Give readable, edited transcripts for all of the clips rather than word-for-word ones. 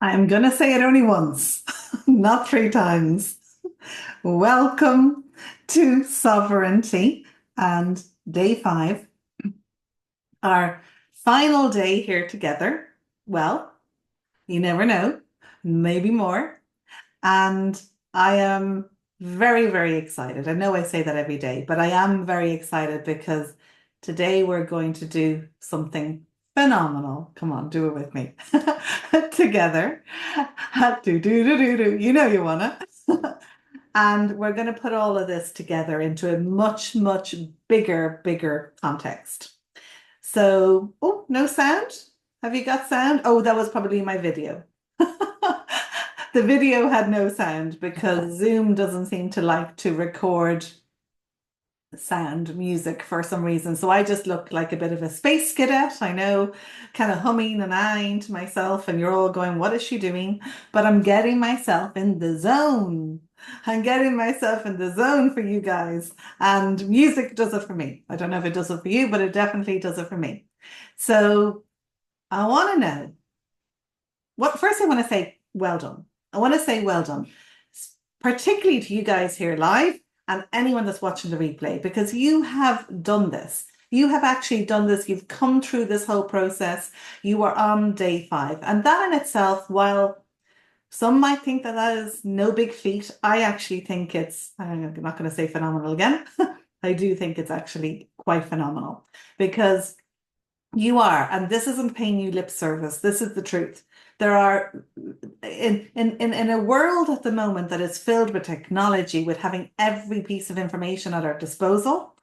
I'm going to say it only once, not three times. Welcome to Sovereignty and day five, our final day here together. Well, you never know, maybe more. And I am very, very excited. I know I say that every day, but I am very excited because today we're going to do something phenomenal. Come on, do it with me. Together. Do, do, do, do, do. You know you wanna. And we're going to put all of this together into a much, much bigger, bigger context. So, oh, no sound? Have you got sound? Oh, that was probably my video. The video had no sound because Zoom doesn't seem to like to record sound music for some reason. So I just look like a bit of a space cadet, I know, kind of humming and eyeing to myself, and you're all going, what is she doing? But I'm getting myself in the zone. I'm getting myself in the zone for you guys. And music does it for me. I don't know if it does it for you, but it definitely does it for me. So I want to know what first I want to say, well done. I want to say well done, particularly to you guys here live and anyone that's watching the replay, because you have done this. You have actually done this. You've come through this whole process. You are on day five. And that in itself, while some might think that that is no big feat, I actually think I'm not going to say phenomenal again. I do think it's actually quite phenomenal because you are, and this isn't paying you lip service. This is the truth. There are in a world at the moment that is filled with technology, with having every piece of information at our disposal.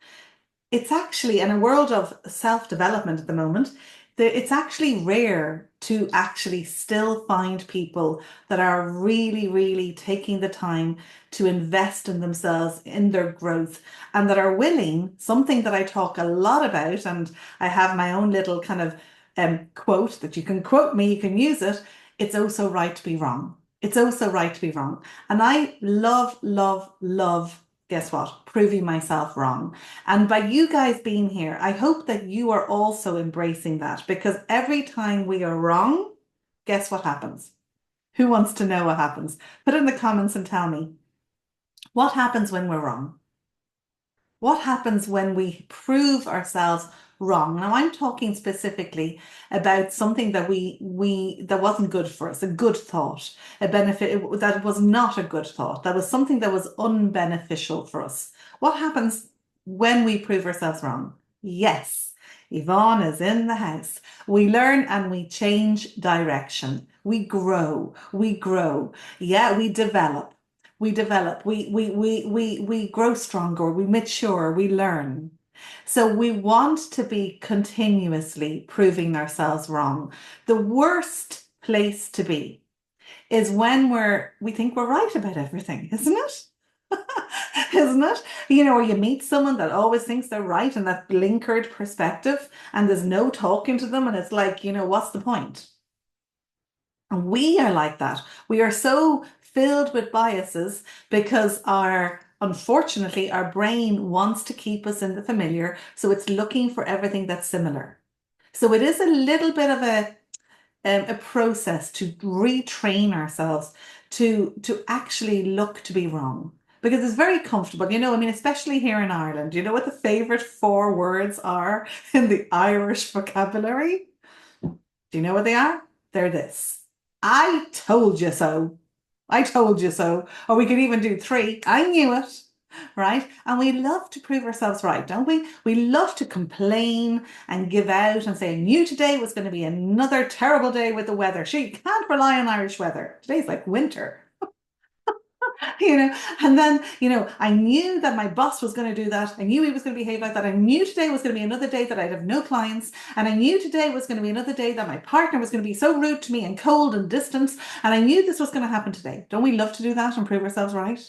It's actually in a world of self-development at the moment, it's actually rare to actually still find people that are really, really taking the time to invest in themselves, in their growth, and that are willing, something that I talk a lot about, and I have my own little kind of quote that you can quote me, you can use it. It's also right to be wrong. It's also right to be wrong. And I love, love, love, guess what? Proving myself wrong. And by you guys being here, I hope that you are also embracing that because every time we are wrong, guess what happens? Who wants to know what happens? Put it in the comments and tell me what happens when we're wrong. What happens when we prove ourselves wrong? Now, I'm talking specifically about something that we that wasn't good for us, a good thought, a benefit that was not a good thought, that was something that was unbeneficial for us. What happens when we prove ourselves wrong? Yes, Yvonne is in the house. We learn and we change direction. We grow. We grow. Yeah, we develop. We grow stronger, we mature, we learn. So we want to be continuously proving ourselves wrong. The worst place to be is when we think we're right about everything, isn't it? Isn't it? Or you meet someone that always thinks they're right and that blinkered perspective, and there's no talking to them, and it's like, what's the point? And we are like that. We are so filled with biases because unfortunately, our brain wants to keep us in the familiar. So it's looking for everything that's similar. So it is a little bit of a process to retrain ourselves to actually look to be wrong. Because it's very comfortable, I mean, especially here in Ireland. You know what the favorite four words are in the Irish vocabulary? Do you know what they are? They're this. I told you so. I told you so. Or we could even do three. I knew it. Right? And we love to prove ourselves right, don't we? We love to complain and give out and say, I knew today was going to be another terrible day with the weather. She can't rely on Irish weather. Today's like winter. you know, and then, I knew that my boss was going to do that. I knew he was going to behave like that. I knew today was going to be another day that I'd have no clients. And I knew today was going to be another day that my partner was going to be so rude to me and cold and distant. And I knew this was going to happen today. Don't we love to do that and prove ourselves right?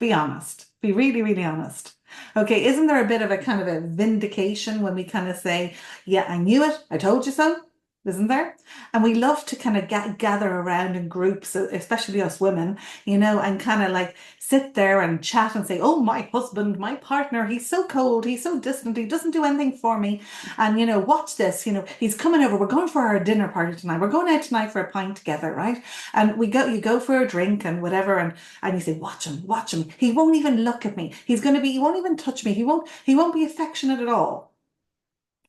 Be honest. Be really, really honest. Okay, isn't there a bit of a kind of a vindication when we kind of say, yeah, I knew it. I told you so. isn't there? And we love to kind of gather around in groups, especially us women, and kind of like sit there and chat and say, oh, my husband, my partner, he's so cold, he's so distant, he doesn't do anything for me. And, watch this, he's coming over, we're going for our dinner party tonight, we're going out tonight for a pint together, right? And you go for a drink and whatever, and you say, watch him. He won't even look at me. He won't even touch me. He won't be affectionate at all.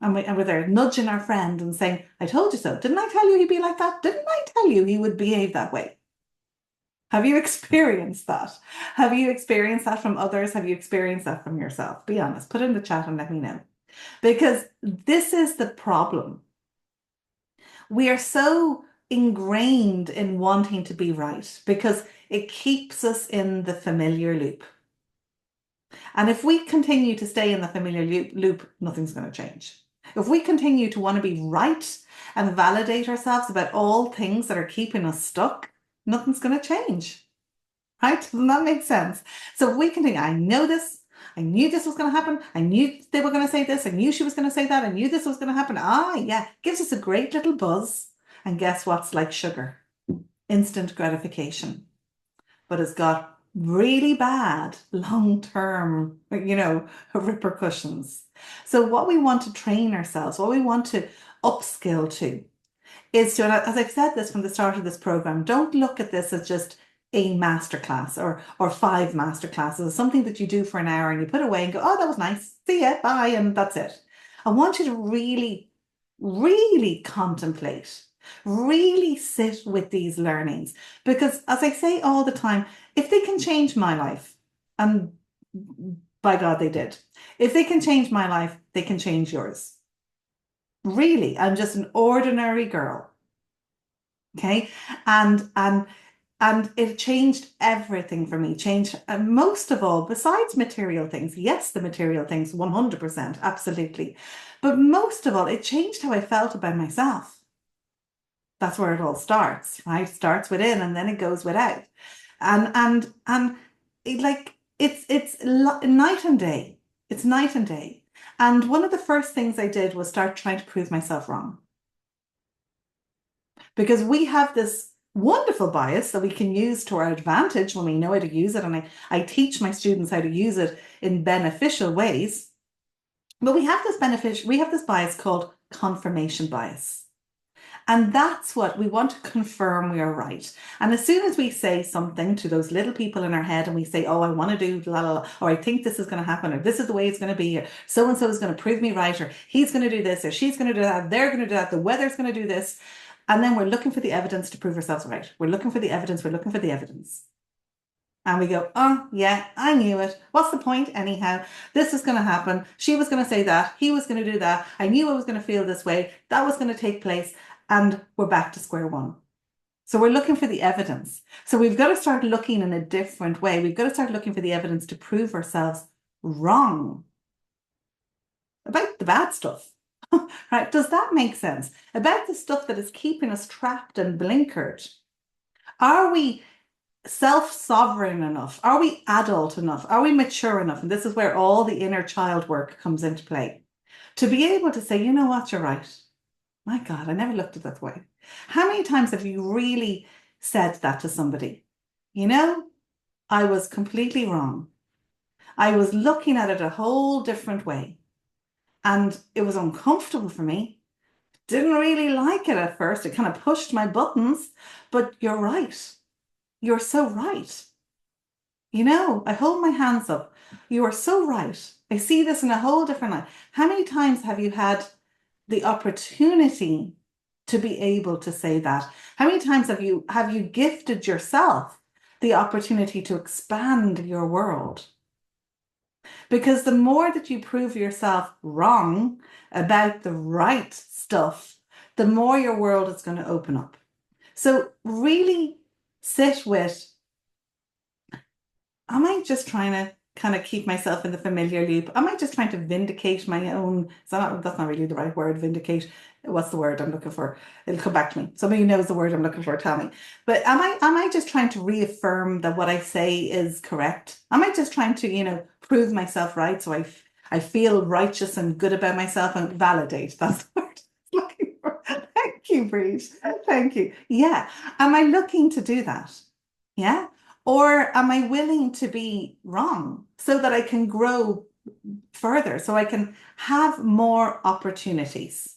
And we're there nudging our friend and saying, I told you so. Didn't I tell you he'd be like that? Didn't I tell you he would behave that way? Have you experienced that? Have you experienced that from others? Have you experienced that from yourself? Be honest. Put it in the chat and let me know. Because this is the problem. We are so ingrained in wanting to be right because it keeps us in the familiar loop. And if we continue to stay in the familiar loop, nothing's going to change. If we continue to want to be right and validate ourselves about all things that are keeping us stuck, nothing's going to change. Right? Doesn't that make sense? So if we continue, I know this, I knew this was going to happen, I knew they were going to say this, I knew she was going to say that, I knew this was going to happen. Yeah, gives us a great little buzz. And guess what's like sugar? Instant gratification. But it's got really bad long-term, repercussions. So what we want to train ourselves, what we want to upskill to is to, as I've said this from the start of this program, don't look at this as just a masterclass or 5 masterclasses, something that you do for an hour and you put away and go, oh, that was nice. See ya, bye, and that's it. I want you to really, really contemplate, really sit with these learnings. Because as I say all the time, if they can change my life, and by God, they did. If they can change my life, they can change yours. Really, I'm just an ordinary girl. Okay. And it changed everything for me, changed most of all, besides material things. Yes, the material things, 100%, absolutely. But most of all, it changed how I felt about myself. That's where it all starts, right? It starts within and then it goes without. And it's night and day. It's night and day. And one of the first things I did was start trying to prove myself wrong. Because we have this wonderful bias that we can use to our advantage when we know how to use it. And I teach my students how to use it in beneficial ways. But we have this bias called confirmation bias. And that's what we want to confirm we are right. And as soon as we say something to those little people in our head and we say, oh, I want to do la la la, or I think this is going to happen, or this is the way it's going to be, or so and so is going to prove me right, or he's going to do this, or she's going to do that, they're going to do that, the weather's going to do this. And then we're looking for the evidence to prove ourselves right. We're looking for the evidence. And we go, oh, yeah, I knew it. What's the point anyhow? This is going to happen. She was going to say that. He was going to do that. I knew I was going to feel this way. That was going to take place. And we're back to square one. So we're looking for the evidence. So we've got to start looking in a different way. We've got to start looking for the evidence to prove ourselves wrong about the bad stuff. Right? Does that make sense? About the stuff that is keeping us trapped and blinkered. Are we self-sovereign enough? Are we adult enough? Are we mature enough? And this is where all the inner child work comes into play. To be able to say, you know what, you're right. My God, I never looked at it that way. How many times have you really said that to somebody? I was completely wrong. I was looking at it a whole different way. And it was uncomfortable for me. Didn't really like it at first. It kind of pushed my buttons, but you're right. You're so right. I hold my hands up. You are so right. I see this in a whole different light. How many times have you had the opportunity to be able to say that? How many times have you gifted yourself the opportunity to expand your world? Because the more that you prove yourself wrong about the right stuff, the more your world is going to open up. So really sit with, am I just trying to kind of keep myself in the familiar loop? Am I just trying to vindicate my own? That's not really the right word, vindicate. What's the word I'm looking for? It'll come back to me. Somebody who knows the word I'm looking for, tell me. But am I just trying to reaffirm that what I say is correct? Am I just trying to, prove myself right so I feel righteous and good about myself and validate? That's the word I'm looking for. you, Breed. Thank you. Yeah. Am I looking to do that? Yeah. Or am I willing to be wrong so that I can grow further, so I can have more opportunities?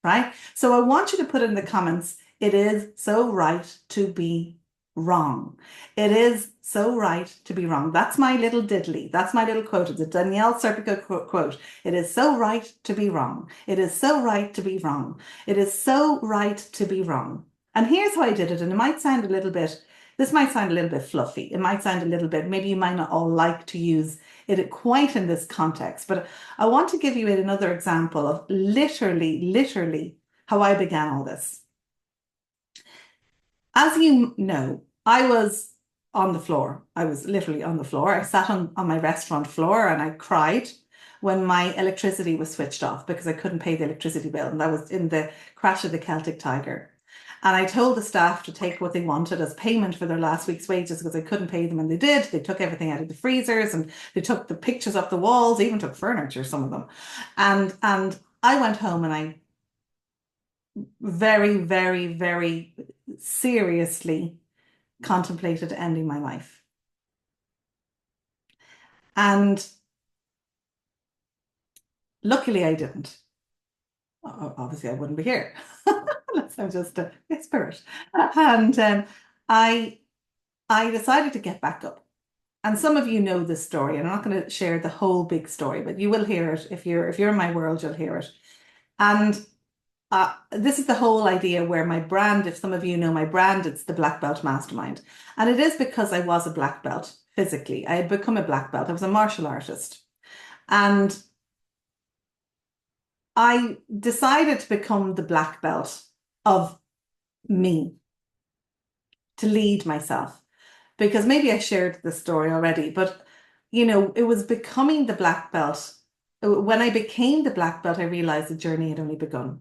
Right? So I want you to put in the comments, it is so right to be wrong. It is so right to be wrong. That's my little diddly. That's my little quote. It's a Danielle Serpico quote. It is so right to be wrong. It is so right to be wrong. It is so right to be wrong. And here's how I did it. And it might sound a little bit, this might sound a little bit fluffy. It might sound a little bit, maybe you might not all like to use it quite in this context, but I want to give you another example of literally how I began all this. As you know, I was on the floor. I was literally on the floor. I sat on my restaurant floor and I cried when my electricity was switched off because I couldn't pay the electricity bill. And that was in the crash of the Celtic Tiger. And I told the staff to take what they wanted as payment for their last week's wages because I couldn't pay them, and they did. They took everything out of the freezers and they took the pictures off the walls, even took furniture, some of them. And I went home and I very seriously contemplated ending my life. And luckily I didn't. Obviously I wouldn't be here. Unless I'm just a spirit. And I decided to get back up. And some of you know this story, and I'm not going to share the whole big story, but you will hear it. If you're in my world, you'll hear it. And this is the whole idea where my brand, if some of you know my brand, it's the Black Belt Mastermind. And it is because I was a black belt physically. I had become a black belt. I was a martial artist. And I decided to become the black belt of me, to lead myself. Because maybe I shared this story already, but you know, it was becoming the black belt. When I became the black belt, I realized the journey had only begun.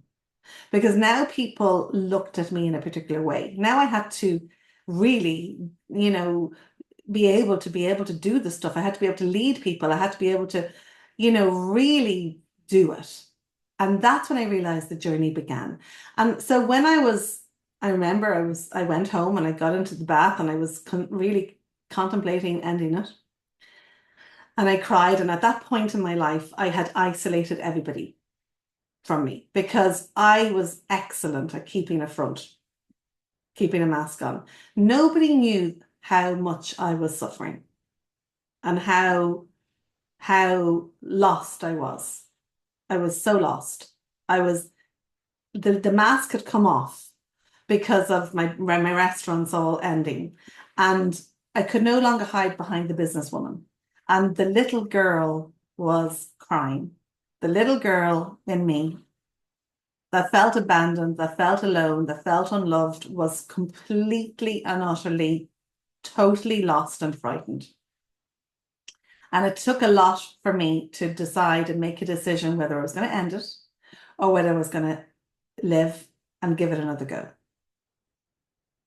Because now people looked at me in a particular way. Now I had to really, you know, be able to do the stuff. I had to be able to lead people. I had to be able to, you know, really do it. And that's when I realized the journey began. And so when I remember I went home and I got into the bath and I was really contemplating ending it. And I cried. And at that point in my life, I had isolated everybody from me because I was excellent at keeping a front, keeping a mask on. Nobody knew how much I was suffering and how lost I was. I was so lost. I was the mask had come off because of my restaurants all ending, and I could no longer hide behind the businesswoman. And the little girl was crying. The little girl in me that felt abandoned, that felt alone, that felt unloved, was completely and utterly, totally lost and frightened. And it took a lot for me to decide and make a decision whether I was going to end it or whether I was going to live and give it another go.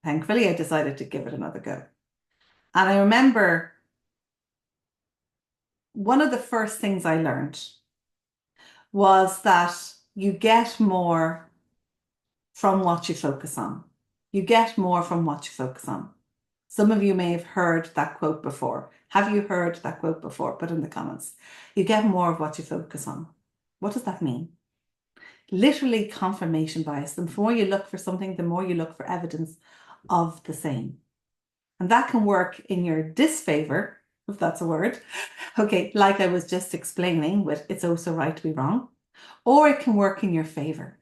Thankfully, I decided to give it another go. And I remember one of the first things I learned was that you get more from what you focus on. You get more from what you focus on. Some of you may have heard that quote before. Have you heard that quote before? Put in the comments. You get more of what you focus on. What does that mean? Literally confirmation bias. The more you look for something, the more you look for evidence of the same. And that can work in your disfavor, if that's a word. Okay, like I was just explaining with it's oh so right to be wrong. Or it can work in your favor.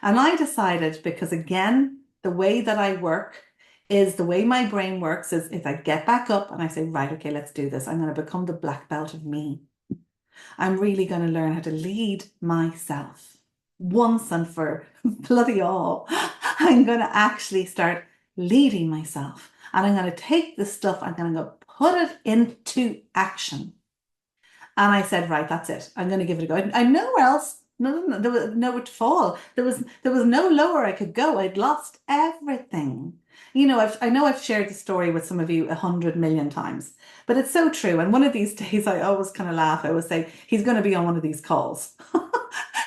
And I decided, because again, the way that I work is the way my brain works is if I get back up and I say, right, okay, let's do this. I'm going to become the black belt of me. I'm really going to learn how to lead myself once and for bloody all. I'm going to actually start leading myself. And I'm going to take this stuff, I'm going to put it into action. And I said, right, that's it. I'm going to give it a go. I had nowhere else. No, there was nowhere to fall. There was no lower I could go. I'd lost everything. You know, I know I've shared the story with some of you 100 million times, but it's so true. And one of these days, I always kind of laugh. I always say, he's going to be on one of these calls.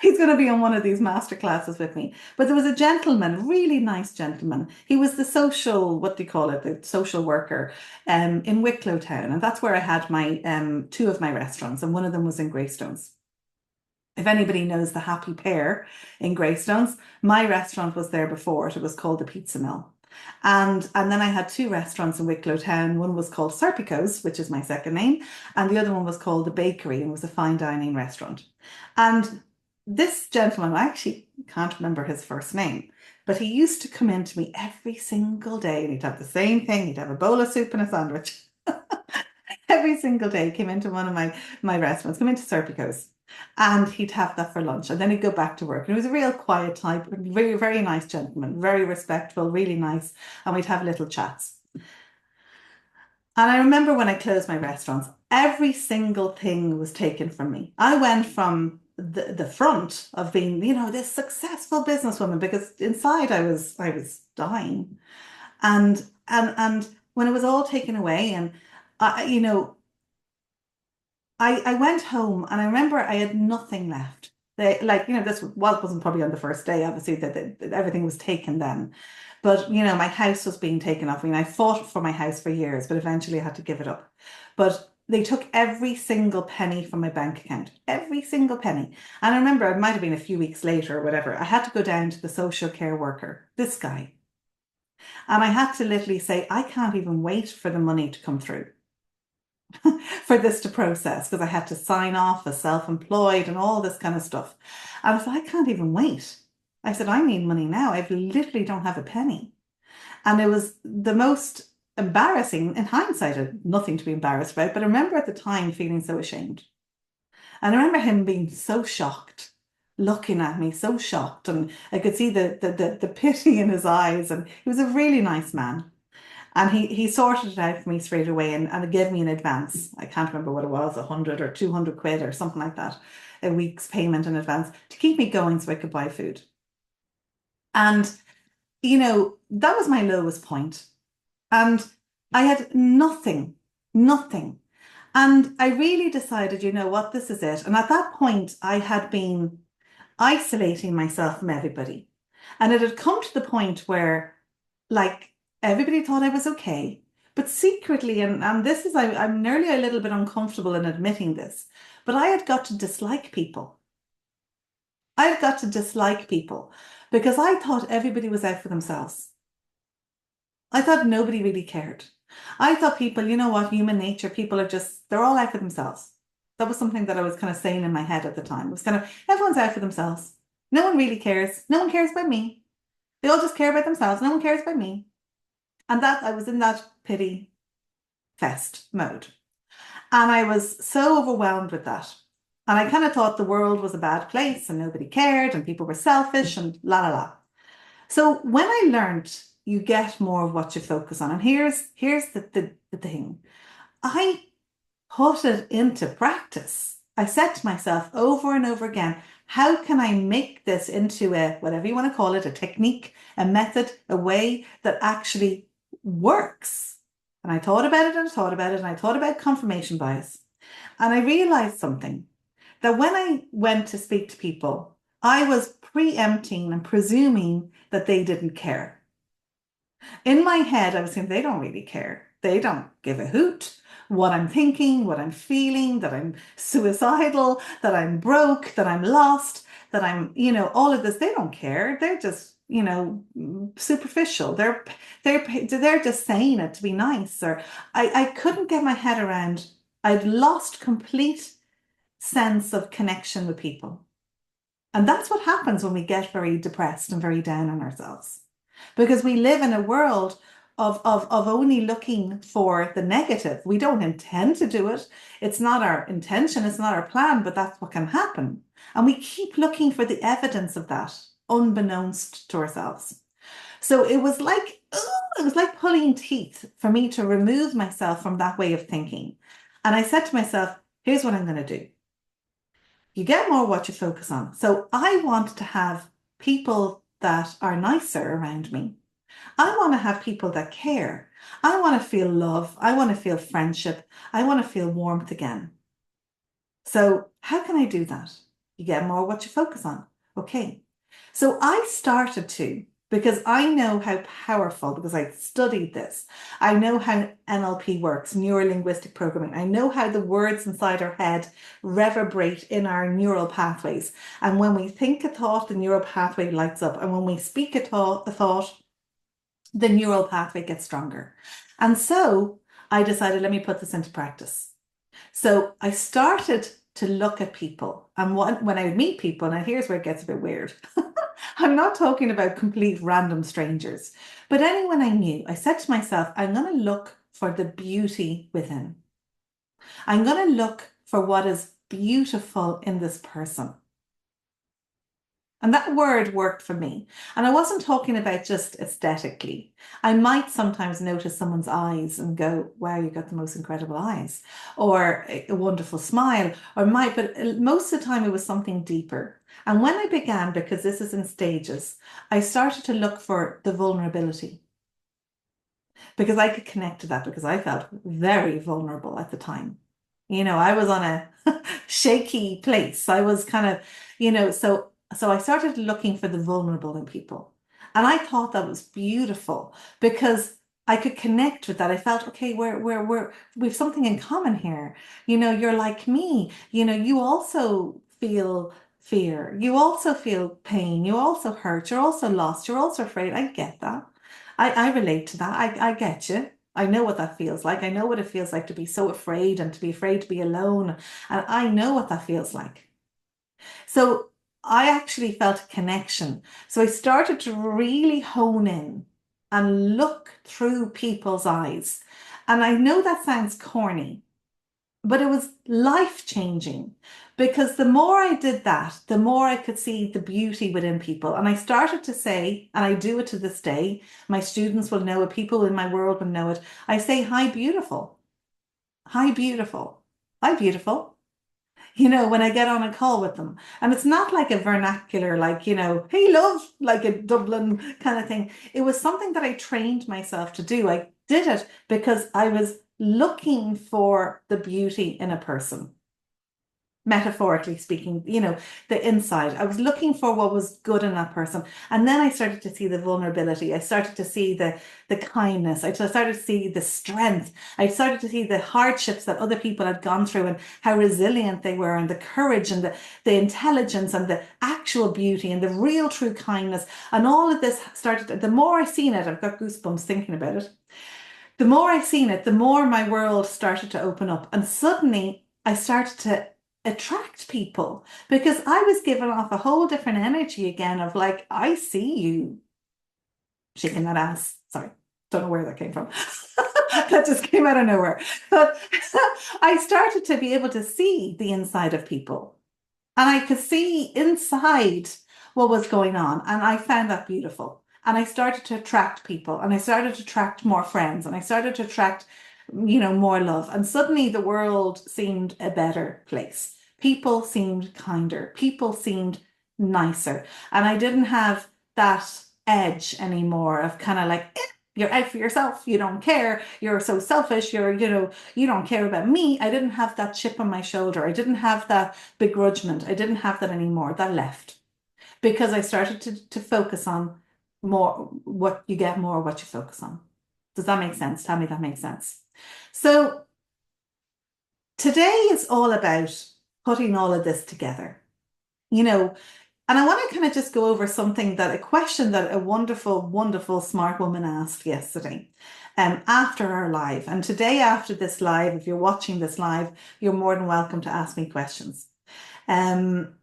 He's going to be on one of these master classes with me. But there was a gentleman, really nice gentleman. He was the social, what do you call it, the social worker in Wicklow Town. And that's where I had my two of my restaurants, and one of them was in Greystones. If anybody knows the Happy Pear in Greystones, my restaurant was there before. It was called the Pizza Mill. And then I had two restaurants in Wicklow Town. One was called Serpico's, which is my second name, and the other one was called the Bakery, and was a fine dining restaurant. And this gentleman, I actually can't remember his first name, but he used to come in to me every single day, and he'd have the same thing. He'd have a bowl of soup and a sandwich. Every single day, came into one of my restaurants, come into Serpico's, and he'd have that for lunch, and then he'd go back to work. And he was a real quiet type, very, very nice gentleman, very respectful, really nice, and we'd have little chats. And I remember when I closed my restaurants, every single thing was taken from me. I went from the front of being, this successful businesswoman, because inside I was dying. And when it was all taken away, and I, you know, I went home, and I remember I had nothing left. This wasn't probably on the first day, obviously, that everything was taken then. But, my house was being taken off me, and I fought for my house for years, but eventually I had to give it up. But they took every single penny from my bank account, every single penny. And I remember it might have been a few weeks later or whatever, I had to go down to the social care worker, this guy. And I had to literally say, I can't even wait for the money to come through. For this to process, because I had to sign off as self-employed and all this kind of stuff. And I said, I can't even wait. I said, I need money now. I literally don't have a penny. And it was the most embarrassing, in hindsight, I had nothing to be embarrassed about, but I remember at the time feeling so ashamed. And I remember him being so shocked, looking at me, so shocked. And I could see the pity in his eyes. And he was a really nice man. And he sorted it out for me straight away, and gave me an advance. I can't remember what it was, 100 or 200 quid or something like that, a week's payment in advance to keep me going so I could buy food. And, that was my lowest point. And I had nothing, nothing. And I really decided, you know what, this is it. And at that point, I had been isolating myself from everybody. And it had come to the point where, like, everybody thought I was okay. But secretly, and this is, I'm nearly a little bit uncomfortable in admitting this, but I had got to dislike people. I had got to dislike people because I thought everybody was out for themselves. I thought nobody really cared. I thought people, you know what, human nature, people are just, they're all out for themselves. That was something that I was kind of saying in my head at the time. It was kind of, everyone's out for themselves. No one really cares. No one cares about me. They all just care about themselves. No one cares about me. And that I was in that pity fest mode. And I was so overwhelmed with that. And I kind of thought the world was a bad place and nobody cared and people were selfish and la la la. So when I learned you get more of what you focus on, and here's the thing. I put it into practice. I said to myself over and over again, how can I make this into a, whatever you want to call it, a technique, a method, a way that actually works? And I thought about it and I thought about it and I thought about confirmation bias. And I realized something, that when I went to speak to people, I was preempting and presuming that they didn't care. In my head, I was saying, they don't really care. They don't give a hoot what I'm thinking, what I'm feeling, that I'm suicidal, that I'm broke, that I'm lost, that I'm, all of this. They don't care. They're just, superficial. They're just saying it to be nice. Or I couldn't get my head around. I'd lost complete sense of connection with people. And that's what happens when we get very depressed and very down on ourselves. Because we live in a world of only looking for the negative. We don't intend to do it. It's not our intention, it's not our plan, but that's what can happen. And we keep looking for the evidence of that, unbeknownst to ourselves. So it was like pulling teeth for me to remove myself from that way of thinking. And I said to myself, here's what I'm going to do. You get more what you focus on. So I want to have people that are nicer around me. I want to have people that care. I want to feel love. I want to feel friendship. I want to feel warmth again. So how can I do that? You get more what you focus on. Okay. So I started to, because I know how powerful, because I studied this. I know how NLP works, neuro-linguistic programming. I know how the words inside our head reverberate in our neural pathways. And when we think a thought, the neural pathway lights up. And when we speak a thought, the neural pathway gets stronger. And so I decided, let me put this into practice. So I started to look at people, and when I would meet people, and here's where it gets a bit weird. I'm not talking about complete random strangers, but anyone I knew, I said to myself, I'm going to look for the beauty within. I'm going to look for what is beautiful in this person. And that word worked for me. And I wasn't talking about just aesthetically. I might sometimes notice someone's eyes and go, wow, you got the most incredible eyes, or a wonderful smile, but most of the time it was something deeper. And when I began, because this is in stages, I started to look for the vulnerability because I could connect to that because I felt very vulnerable at the time. I was on a shaky place. I was kind of, so I started looking for the vulnerable in people. And I thought that was beautiful because I could connect with that. I felt, okay, we've something in common here. You're like me. You also feel fear. You also feel pain. You also hurt. You're also lost. You're also afraid. I get that. I relate to that. I get you. I know what that feels like. I know what it feels like to be so afraid and to be afraid to be alone. And I know what that feels like. So I actually felt a connection. So I started to really hone in and look through people's eyes. And I know that sounds corny, but it was life-changing because the more I did that, the more I could see the beauty within people. And I started to say, and I do it to this day, my students will know it, people in my world will know it. I say, hi, beautiful. Hi, beautiful. Hi, beautiful. When I get on a call with them. And it's not like a vernacular, like, hey, love, like a Dublin kind of thing. It was something that I trained myself to do. I did it because I was looking for the beauty in a person, metaphorically speaking, the inside. I was looking for what was good in that person. And then I started to see the vulnerability. I started to see the kindness. I started to see the strength. I started to see the hardships that other people had gone through and how resilient they were and the courage and the intelligence and the actual beauty and the real true kindness. And all of this started, the more I seen it, I've got goosebumps thinking about it. The more I seen it, the more my world started to open up. And suddenly I started to attract people because I was giving off a whole different energy again of like, I see you shaking that ass. Sorry, don't know where that came from. That just came out of nowhere. But I started to be able to see the inside of people and I could see inside what was going on. And I found that beautiful. And I started to attract people and I started to attract more friends and I started to attract, more love. And suddenly the world seemed a better place. People seemed kinder. People seemed nicer. And I didn't have that edge anymore of kind of like, you're out for yourself. You don't care. You're so selfish. You don't care about me. I didn't have that chip on my shoulder. I didn't have that begrudgement. I didn't have that anymore. That left because I started to focus on more what you get more what you focus on. Does that make sense? Tell me that makes sense. So today is all about putting all of this together, and I want to kind of just go over a question that a wonderful, wonderful smart woman asked yesterday, after our live. And today, after this live, if you're watching this live, you're more than welcome to ask me questions. And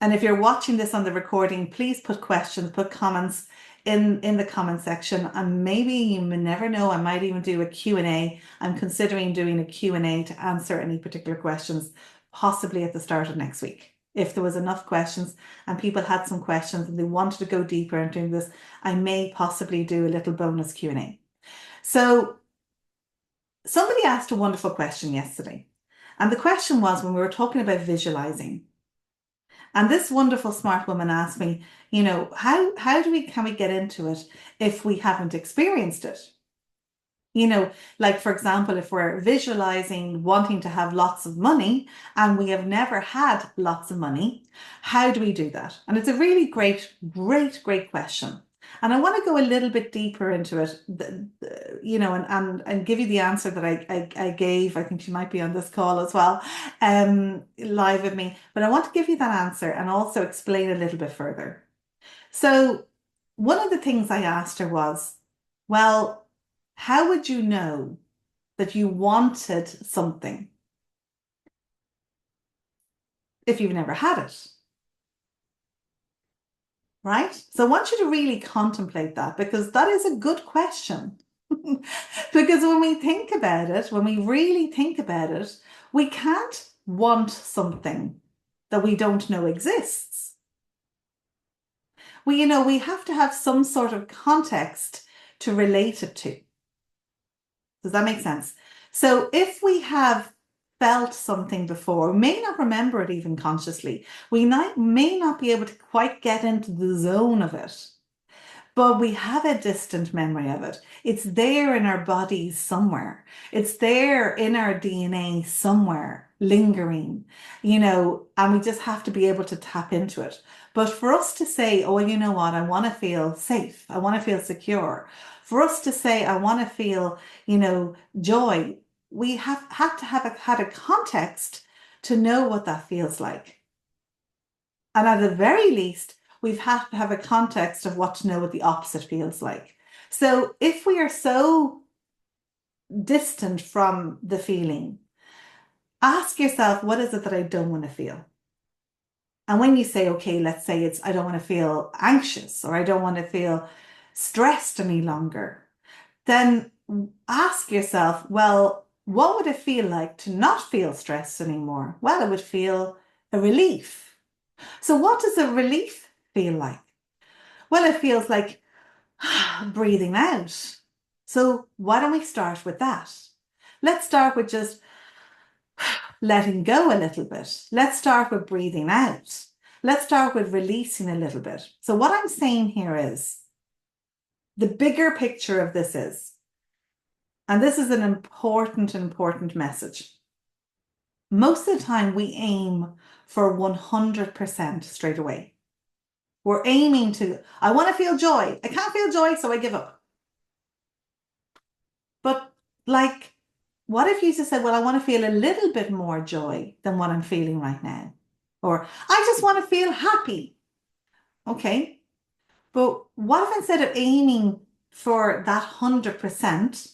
if you're watching this on the recording, please put questions, put comments in the comment section. And maybe you may never know, I might even do a Q&A. I'm considering doing a Q&A to answer any particular questions, possibly at the start of next week. If there was enough questions and people had some questions and they wanted to go deeper into this, I may possibly do a little bonus Q&A. So somebody asked a wonderful question yesterday. And the question was when we were talking about visualizing. And this wonderful smart woman asked me, how can we get into it if we haven't experienced it? You know, like for example, if we're visualizing wanting to have lots of money and we have never had lots of money, how do we do that? And it's a really great question. And I want to go a little bit deeper into it, and give you the answer that I gave. I think she might be on this call as well, live with me. But I want to give you that answer and also explain a little bit further. So one of the things I asked her was, well, how would you know that you wanted something if you've never had it? Right? So I want you to really contemplate that because that is a good question. Because when we think about it, when we really think about it, we can't want something that we don't know exists. We have to have some sort of context to relate it to. Does that make sense? So if we have felt something before, we may not remember it even consciously. May not be able to quite get into the zone of it, but we have a distant memory of it. It's there in our bodies somewhere. It's there in our DNA somewhere, lingering, and we just have to be able to tap into it. But for us to say, oh, you know what, I want to feel safe, I want to feel secure. For us to say, I want to feel, joy, we have had to have had a context to know what that feels like. And at the very least, we've had to have a context of what to know what the opposite feels like. So if we are so distant from the feeling, ask yourself, what is it that I don't want to feel? And when you say, okay, let's say it's, I don't want to feel anxious or I don't want to feel stressed any longer, then ask yourself, well, what would it feel like to not feel stressed anymore? Well, it would feel a relief. So what does a relief feel like? Well, it feels like breathing out. So why don't we start with that? Let's start with just letting go a little bit. Let's start with breathing out. Let's start with releasing a little bit. So what I'm saying here is the bigger picture of this is, and this is an important message. Most of the time we aim for 100% straight away. We're aiming to, I want to feel joy. I can't feel joy, so I give up. But like, what if you just said, well, I want to feel a little bit more joy than what I'm feeling right now? Or I just want to feel happy. Okay. But what if instead of aiming for that 100%,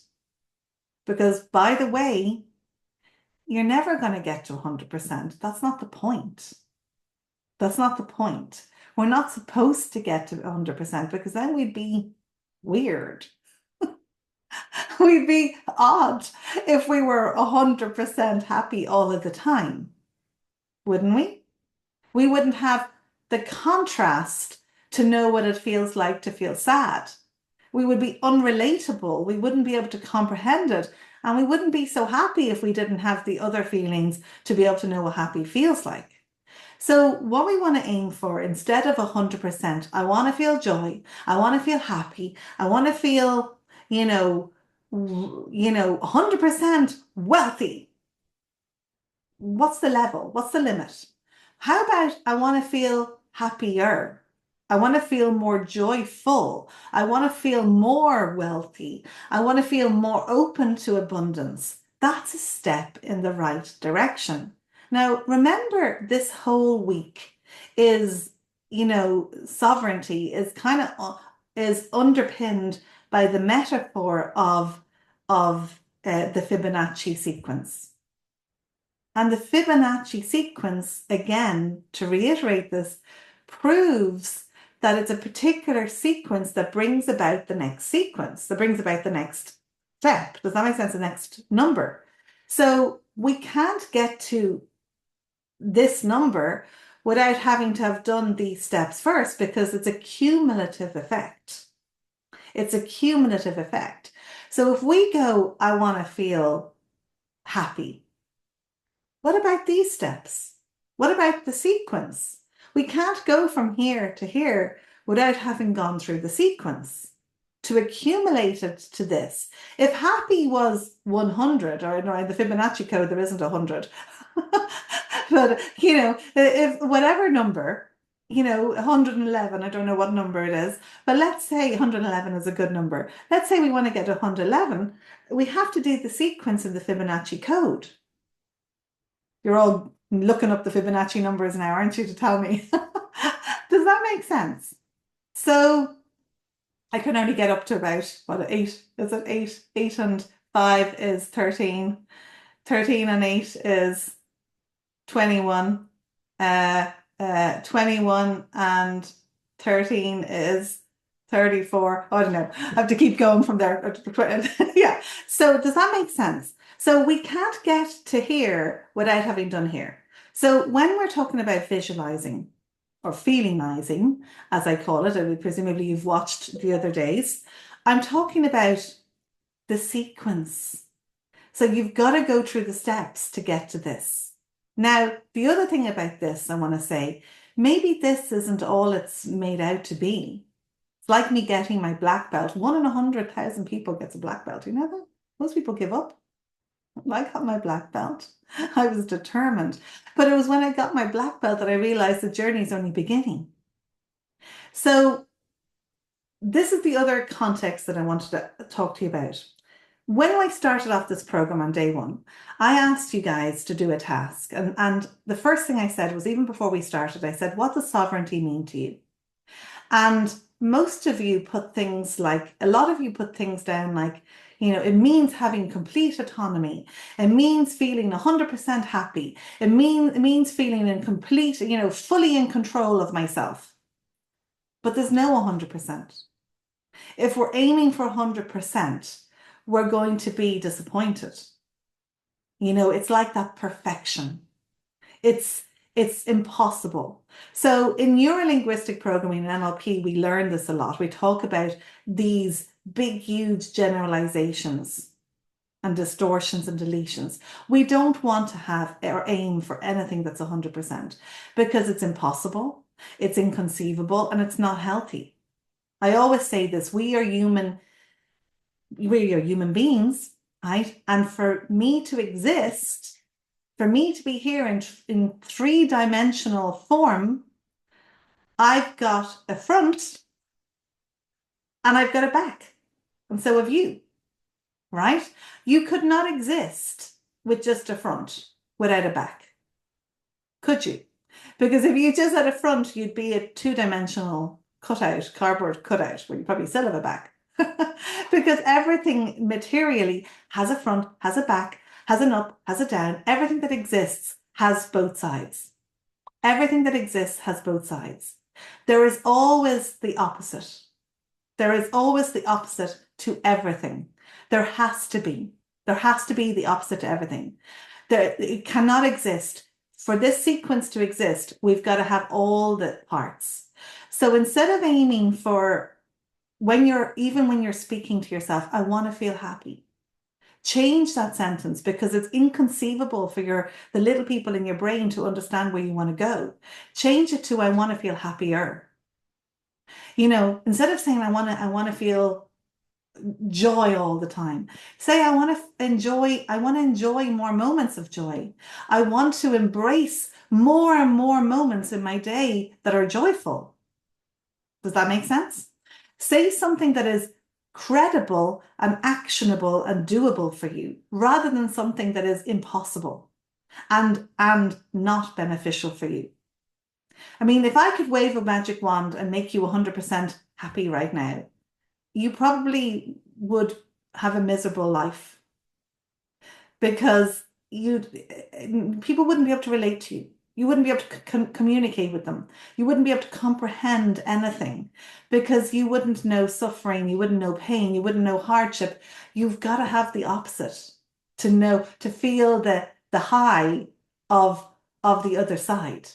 because by the way, you're never going to get to 100%. That's not the point. That's not the point. We're not supposed to get to 100% because then we'd be weird. We'd be odd if we were 100% happy all of the time, wouldn't we? We wouldn't have the contrast to know what it feels like to feel sad. We would be unrelatable. We wouldn't be able to comprehend it. And we wouldn't be so happy if we didn't have the other feelings to be able to know what happy feels like. So what we want to aim for, instead of 100%, I want to feel joy. I want to feel happy. I want to feel, 100% wealthy. What's the level? What's the limit? How about I want to feel happier? I want to feel more joyful. I want to feel more wealthy. I want to feel more open to abundance. That's a step in the right direction. Now, remember, this whole week is, sovereignty is is underpinned by the metaphor of the Fibonacci sequence. And the Fibonacci sequence, again, to reiterate this, proves that it's a particular sequence that brings about the next sequence, that brings about the next step. Does that make sense? The next number. So we can't get to this number without having to have done these steps first because it's a cumulative effect. It's a cumulative effect. So if we go, I want to feel happy. What about these steps? What about the sequence? We can't go from here to here without having gone through the sequence. to accumulate it to this. If happy was 100, or no, in the Fibonacci code, there isn't 100. But, if whatever number, 111, I don't know what number it is, but let's say 111 is a good number. Let's say we want to get 111. We have to do the sequence in the Fibonacci code. You're all looking up the Fibonacci numbers now, aren't you, to tell me? Does that make sense? So I can only get up to about, what, 8? Is it 8? 8 and 5 is 13. 13 and 8 is 21. 21 and 13 is 34. Oh, I don't know. I have to keep going from there. Yeah. So does that make sense? So we can't get to here without having done here. So when we're talking about visualizing or feelingizing, as I call it, and presumably you've watched the other days, I'm talking about the sequence. So you've got to go through the steps to get to this. Now, the other thing about this, I want to say, maybe this isn't all it's made out to be. It's like me getting my black belt. 1 in 100,000 people gets a black belt. You know that? Most people give up. I got my black belt. I was determined. But it was when I got my black belt that I realized the journey's only beginning. So this is the other context that I wanted to talk to you about. When I started off this program on day 1, I asked you guys to do a task. And the first thing I said was, even before we started, I said, what does sovereignty mean to you? And most of you put things like, a lot of you put things down like, it means having complete autonomy. It means feeling 100% happy. It means feeling in complete, fully in control of myself. But there's no 100%. If we're aiming for 100%, we're going to be disappointed. It's like that perfection. It's impossible. So in neurolinguistic programming and NLP, we learn this a lot. We talk about these big, huge generalizations and distortions and deletions. We don't want to have or aim for anything that's 100% because it's impossible, it's inconceivable, and it's not healthy. I always say this, we are human beings, right? And for me to exist, for me to be here in 3-dimensional form, I've got a front and I've got a back. And so have you, right? You could not exist with just a front without a back, could you? Because if you just had a front, you'd be a 2-dimensional cutout, cardboard cutout, where you probably still have a back. Because everything materially has a front, has a back, has an up, has a down. Everything that exists has both sides. Everything that exists has both sides. There is always the opposite. There is always the opposite to everything. There has to be. There has to be the opposite to everything. It cannot exist. For this sequence to exist, we've got to have all the parts. So instead of aiming for when you're speaking to yourself, I want to feel happy. Change that sentence, because it's inconceivable for the little people in your brain to understand where you want to go. Change it to, I want to feel happier. Instead of saying I want to feel joy all the time, say I want to enjoy more moments of joy. I want to embrace more and more moments in my day that are joyful. Does that make sense? Say something that is credible and actionable and doable for you, rather than something that is impossible and not beneficial for you. I mean, if I could wave a magic wand and make you 100% happy right now, you probably would have a miserable life, because people wouldn't be able to relate to you. You wouldn't be able to communicate with them. You wouldn't be able to comprehend anything, because you wouldn't know suffering. You wouldn't know pain. You wouldn't know hardship. You've got to have the opposite to feel the high of the other side.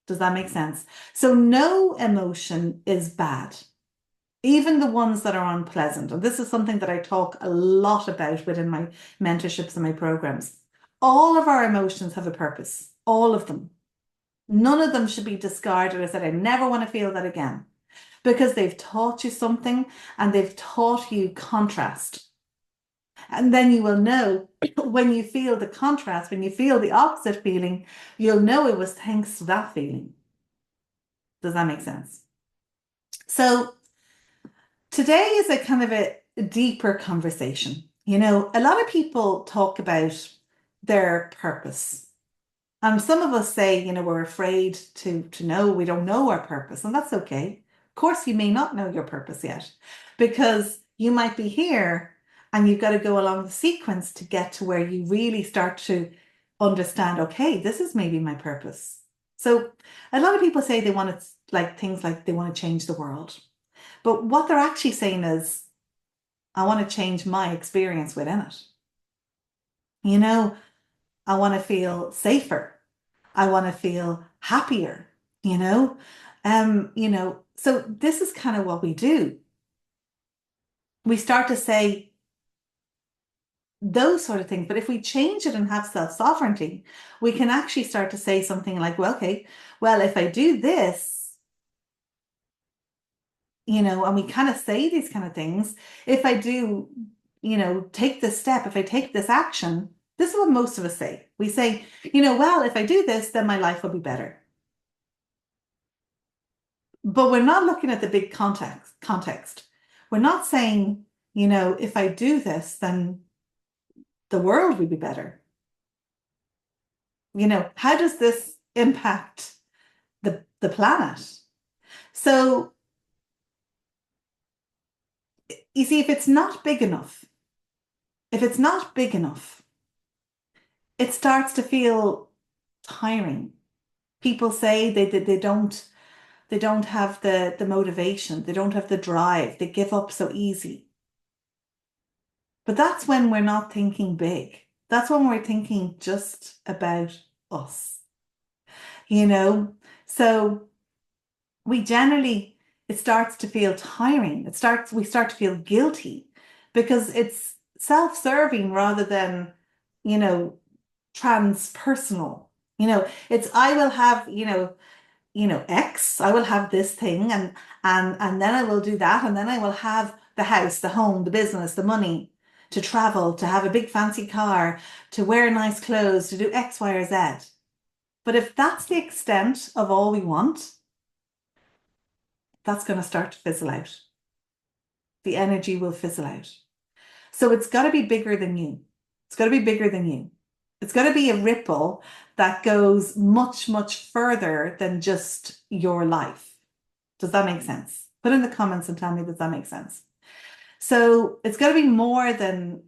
Does that make sense? So no emotion is bad, even the ones that are unpleasant. And this is something that I talk a lot about within my mentorships and my programs. All of our emotions have a purpose. All of them. None of them should be discarded or said, I never want to feel that again. because they've taught you something and they've taught you contrast. And then you will know when you feel the contrast, when you feel the opposite feeling, you'll know it was thanks to that feeling. Does that make sense? So today is a kind of a deeper conversation. A lot of people talk about their purpose. Some of us say, we're afraid to know we don't know our purpose, and that's okay. Of course, you may not know your purpose yet because you might be here and you've got to go along the sequence to get to where you really start to understand, okay, this is maybe my purpose. So a lot of people say they want to, like things like they want to change the world. But what they're actually saying is, I want to change my experience within it. You know, I want to feel safer. I want to feel happier, you know? So this is kind of what we do. We start to say those sort of things, but if we change it and have self-sovereignty, we can actually start to say something like, well, okay, well, if I do this, and we kind of say these kind of things, if I do, take this step, if I take this action, this is what most of us say. We say, well, if I do this, then my life will be better. But we're not looking at the big context. We're not saying, if I do this, then the world will be better. How does this impact the planet? So you see, if it's not big enough, it starts to feel tiring. People say they don't have the motivation, they don't have the drive, they give up so easy. But that's when we're not thinking big. That's when we're thinking just about us, you know? So it starts to feel tiring. We start to feel guilty because it's self-serving rather than, you know, transpersonal. It's I will have, X, I will have this thing and then I will do that and then I will have the house, the home, the business, the money to travel, to have a big fancy car, to wear nice clothes, to do X, Y, or Z. But if that's the extent of all we want, that's going to start to fizzle out. The energy will fizzle out. So it's got to be bigger than you. It's got to be bigger than you. It's got to be a ripple that goes much, much further than just your life. Does that make sense? Put in the comments and tell me, does that make sense? So it's got to be more than,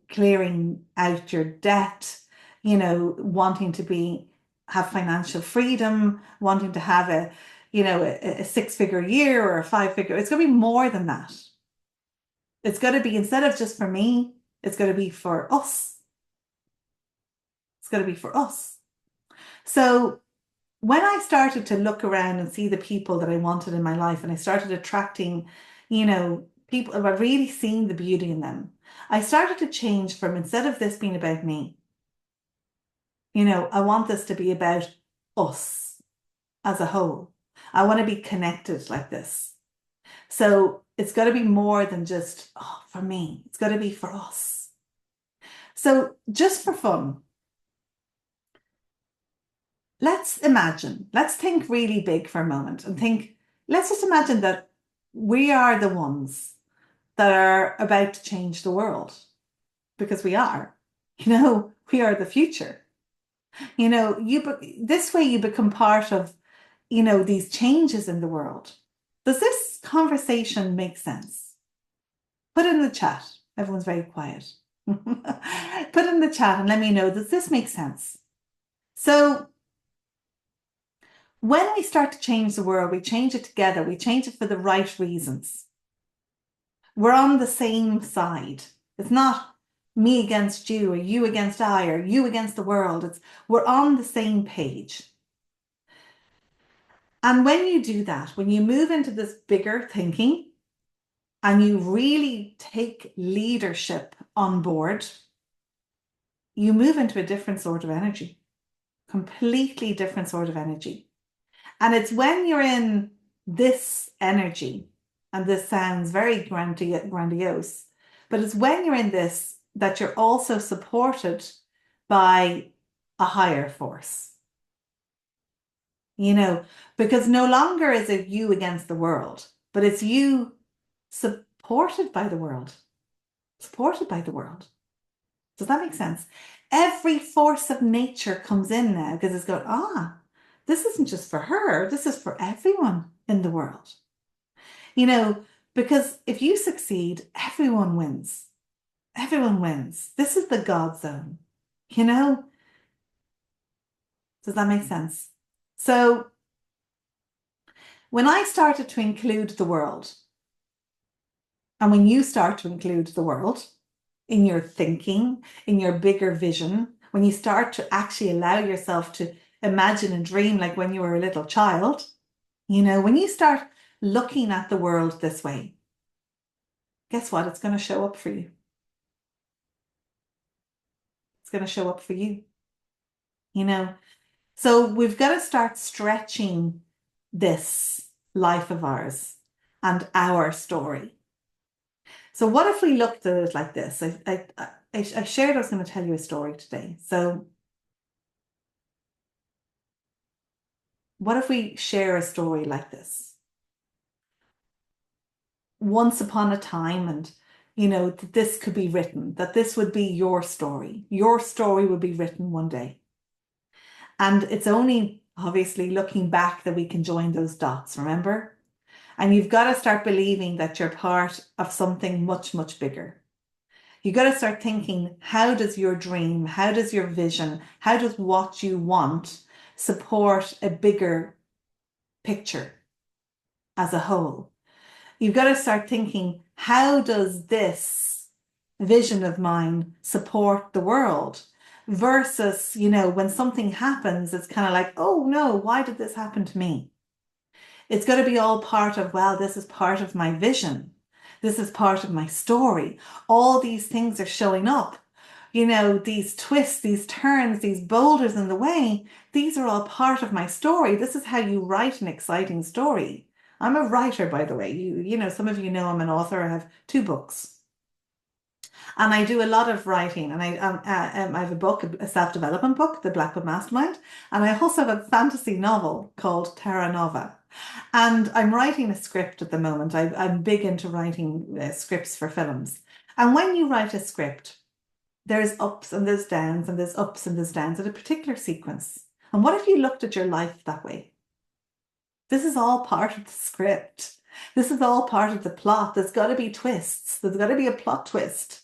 clearing out your debt, wanting to have financial freedom, wanting to have a six-figure year or a five-figure. It's going to be more than that. It's got to be, instead of just for me, it's got to be for us. It's got to be for us. So when I started to look around and see the people that I wanted in my life, and I started attracting, people, I've really seen the beauty in them. I started to change from, instead of this being about me, I want this to be about us as a whole. I want to be connected like this. So it's got to be more than just, for me. It's got to be for us. So just for fun, let's think really big for a moment and let's just imagine that we are the ones that are about to change the world, because we are, we are the future. This way you become part of, these changes in the world. Does this conversation make sense? Put it in the chat. Everyone's very quiet. Put in the chat and let me know, does this make sense? So when we start to change the world, we change it together. We change it for the right reasons. We're on the same side. It's not me against you, or you against I, or you against the world. We're on the same page. And when you do that, when you move into this bigger thinking and you really take leadership on board, you move into a different sort of energy, completely different sort of energy. And it's when you're in this energy, and this sounds very grandiose, but it's when you're in this that you're also supported by a higher force, you know, because no longer is it you against the world, but it's you supported by the world, supported by the world. Does that make sense? Every force of nature comes in now because it's going, this isn't just for her, this is for everyone in the world. You know, because if you succeed, everyone wins. Everyone wins. This is the God zone, you know? Does that make sense? So when I started to include the world, and when you start to include the world in your thinking, in your bigger vision, when you start to actually allow yourself to imagine and dream like when you were a little child, you know, when you start looking at the world this way, guess what? It's going to show up for you. It's going to show up for you, you know? So we've got to start stretching this life of ours and our story. So what if we looked at it like this? I shared I was going to tell you a story today. So what if we share a story like this? Once upon a time, and you know, that this could be written, that this would be your story. Your story would be written one day. And it's only obviously looking back that we can join those dots, remember? And you've got to start believing that you're part of something much, much bigger. You got to start thinking, how does your dream, how does your vision, how does what you want support a bigger picture as a whole? You've got to start thinking, how does this vision of mine support the world? Versus, you know, when something happens, it's kind of like, oh no, why did this happen to me? It's got to be all part of, well, this is part of my vision. This is part of my story. All these things are showing up. You know, these twists, these turns, these boulders in the way, these are all part of my story. This is how you write an exciting story. I'm a writer, by the way. You know, some of you know I'm an author. I have 2 books. And I do a lot of writing. And I have a book, a self-development book, the Blackbelt Mastermind. And I also have a fantasy novel called Terra Nova. And I'm writing a script at the moment. I'm big into writing scripts for films. And when you write a script, there's ups and there's downs and there's ups and there's downs in a particular sequence. And what if you looked at your life that way? This is all part of the script. This is all part of the plot. There's got to be twists. There's got to be a plot twist,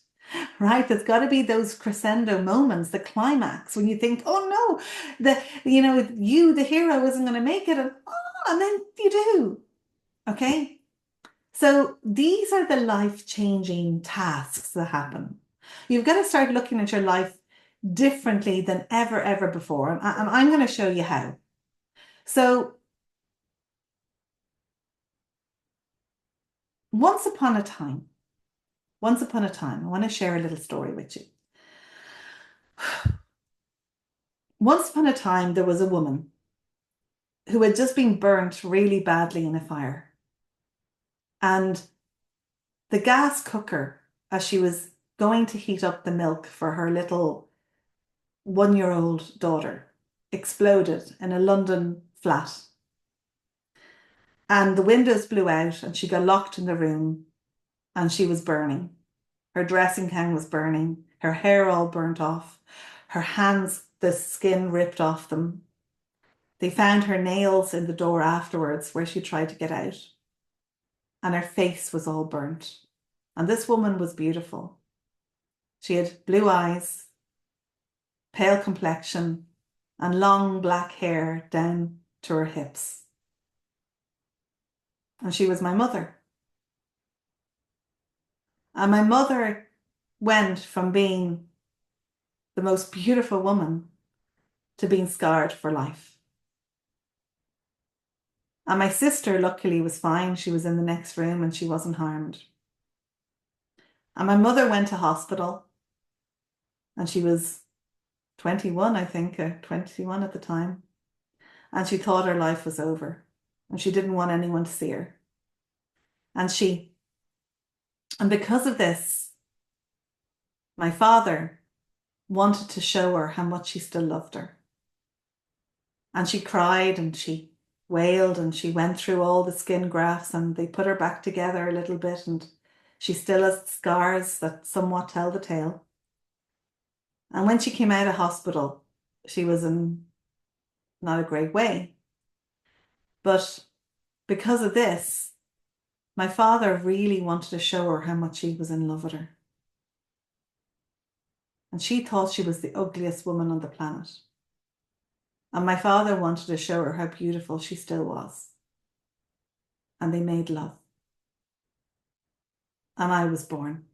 right? There's got to be those crescendo moments, the climax when you think, oh no, the hero isn't going to make it. And then you do. Okay. So these are the life-changing tasks that happen. You've got to start looking at your life differently than ever before. And I'm going to show you how. So once upon a time, I want to share a little story with you. Once upon a time, there was a woman who had just been burnt really badly in a fire. And the gas cooker, as she was going to heat up the milk for her little 1-year-old daughter, exploded in a London flat. And the windows blew out and she got locked in the room and she was burning. Her dressing gown was burning, her hair all burnt off, her hands, the skin ripped off them. They found her nails in the door afterwards where she tried to get out. And her face was all burnt. And this woman was beautiful. She had blue eyes, pale complexion, and long black hair down to her hips. And she was my mother. And my mother went from being the most beautiful woman to being scarred for life. And my sister, luckily, was fine. She was in the next room and she wasn't harmed. And my mother went to hospital and she was 21, I think, or 21 at the time. And she thought her life was over. and she didn't want anyone to see her. And because of this, my father wanted to show her how much he still loved her. And she cried and she wailed and she went through all the skin grafts and they put her back together a little bit and she still has scars that somewhat tell the tale. And when she came out of hospital, she was in not a great way. But because of this, my father really wanted to show her how much he was in love with her. And she thought she was the ugliest woman on the planet. And my father wanted to show her how beautiful she still was. And they made love. And I was born.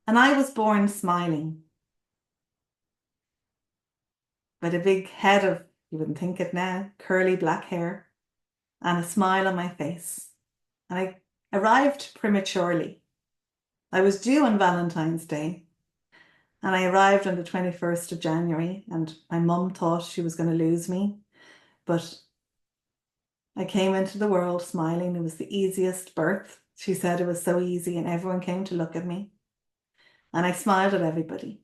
And I was born smiling, with a big head of, you wouldn't think it now, curly black hair, and a smile on my face. And I arrived prematurely. I was due on Valentine's Day, and I arrived on the 21st of January, and my mum thought she was going to lose me, but I came into the world smiling. It was the easiest birth. She said it was so easy, and everyone came to look at me, and I smiled at everybody.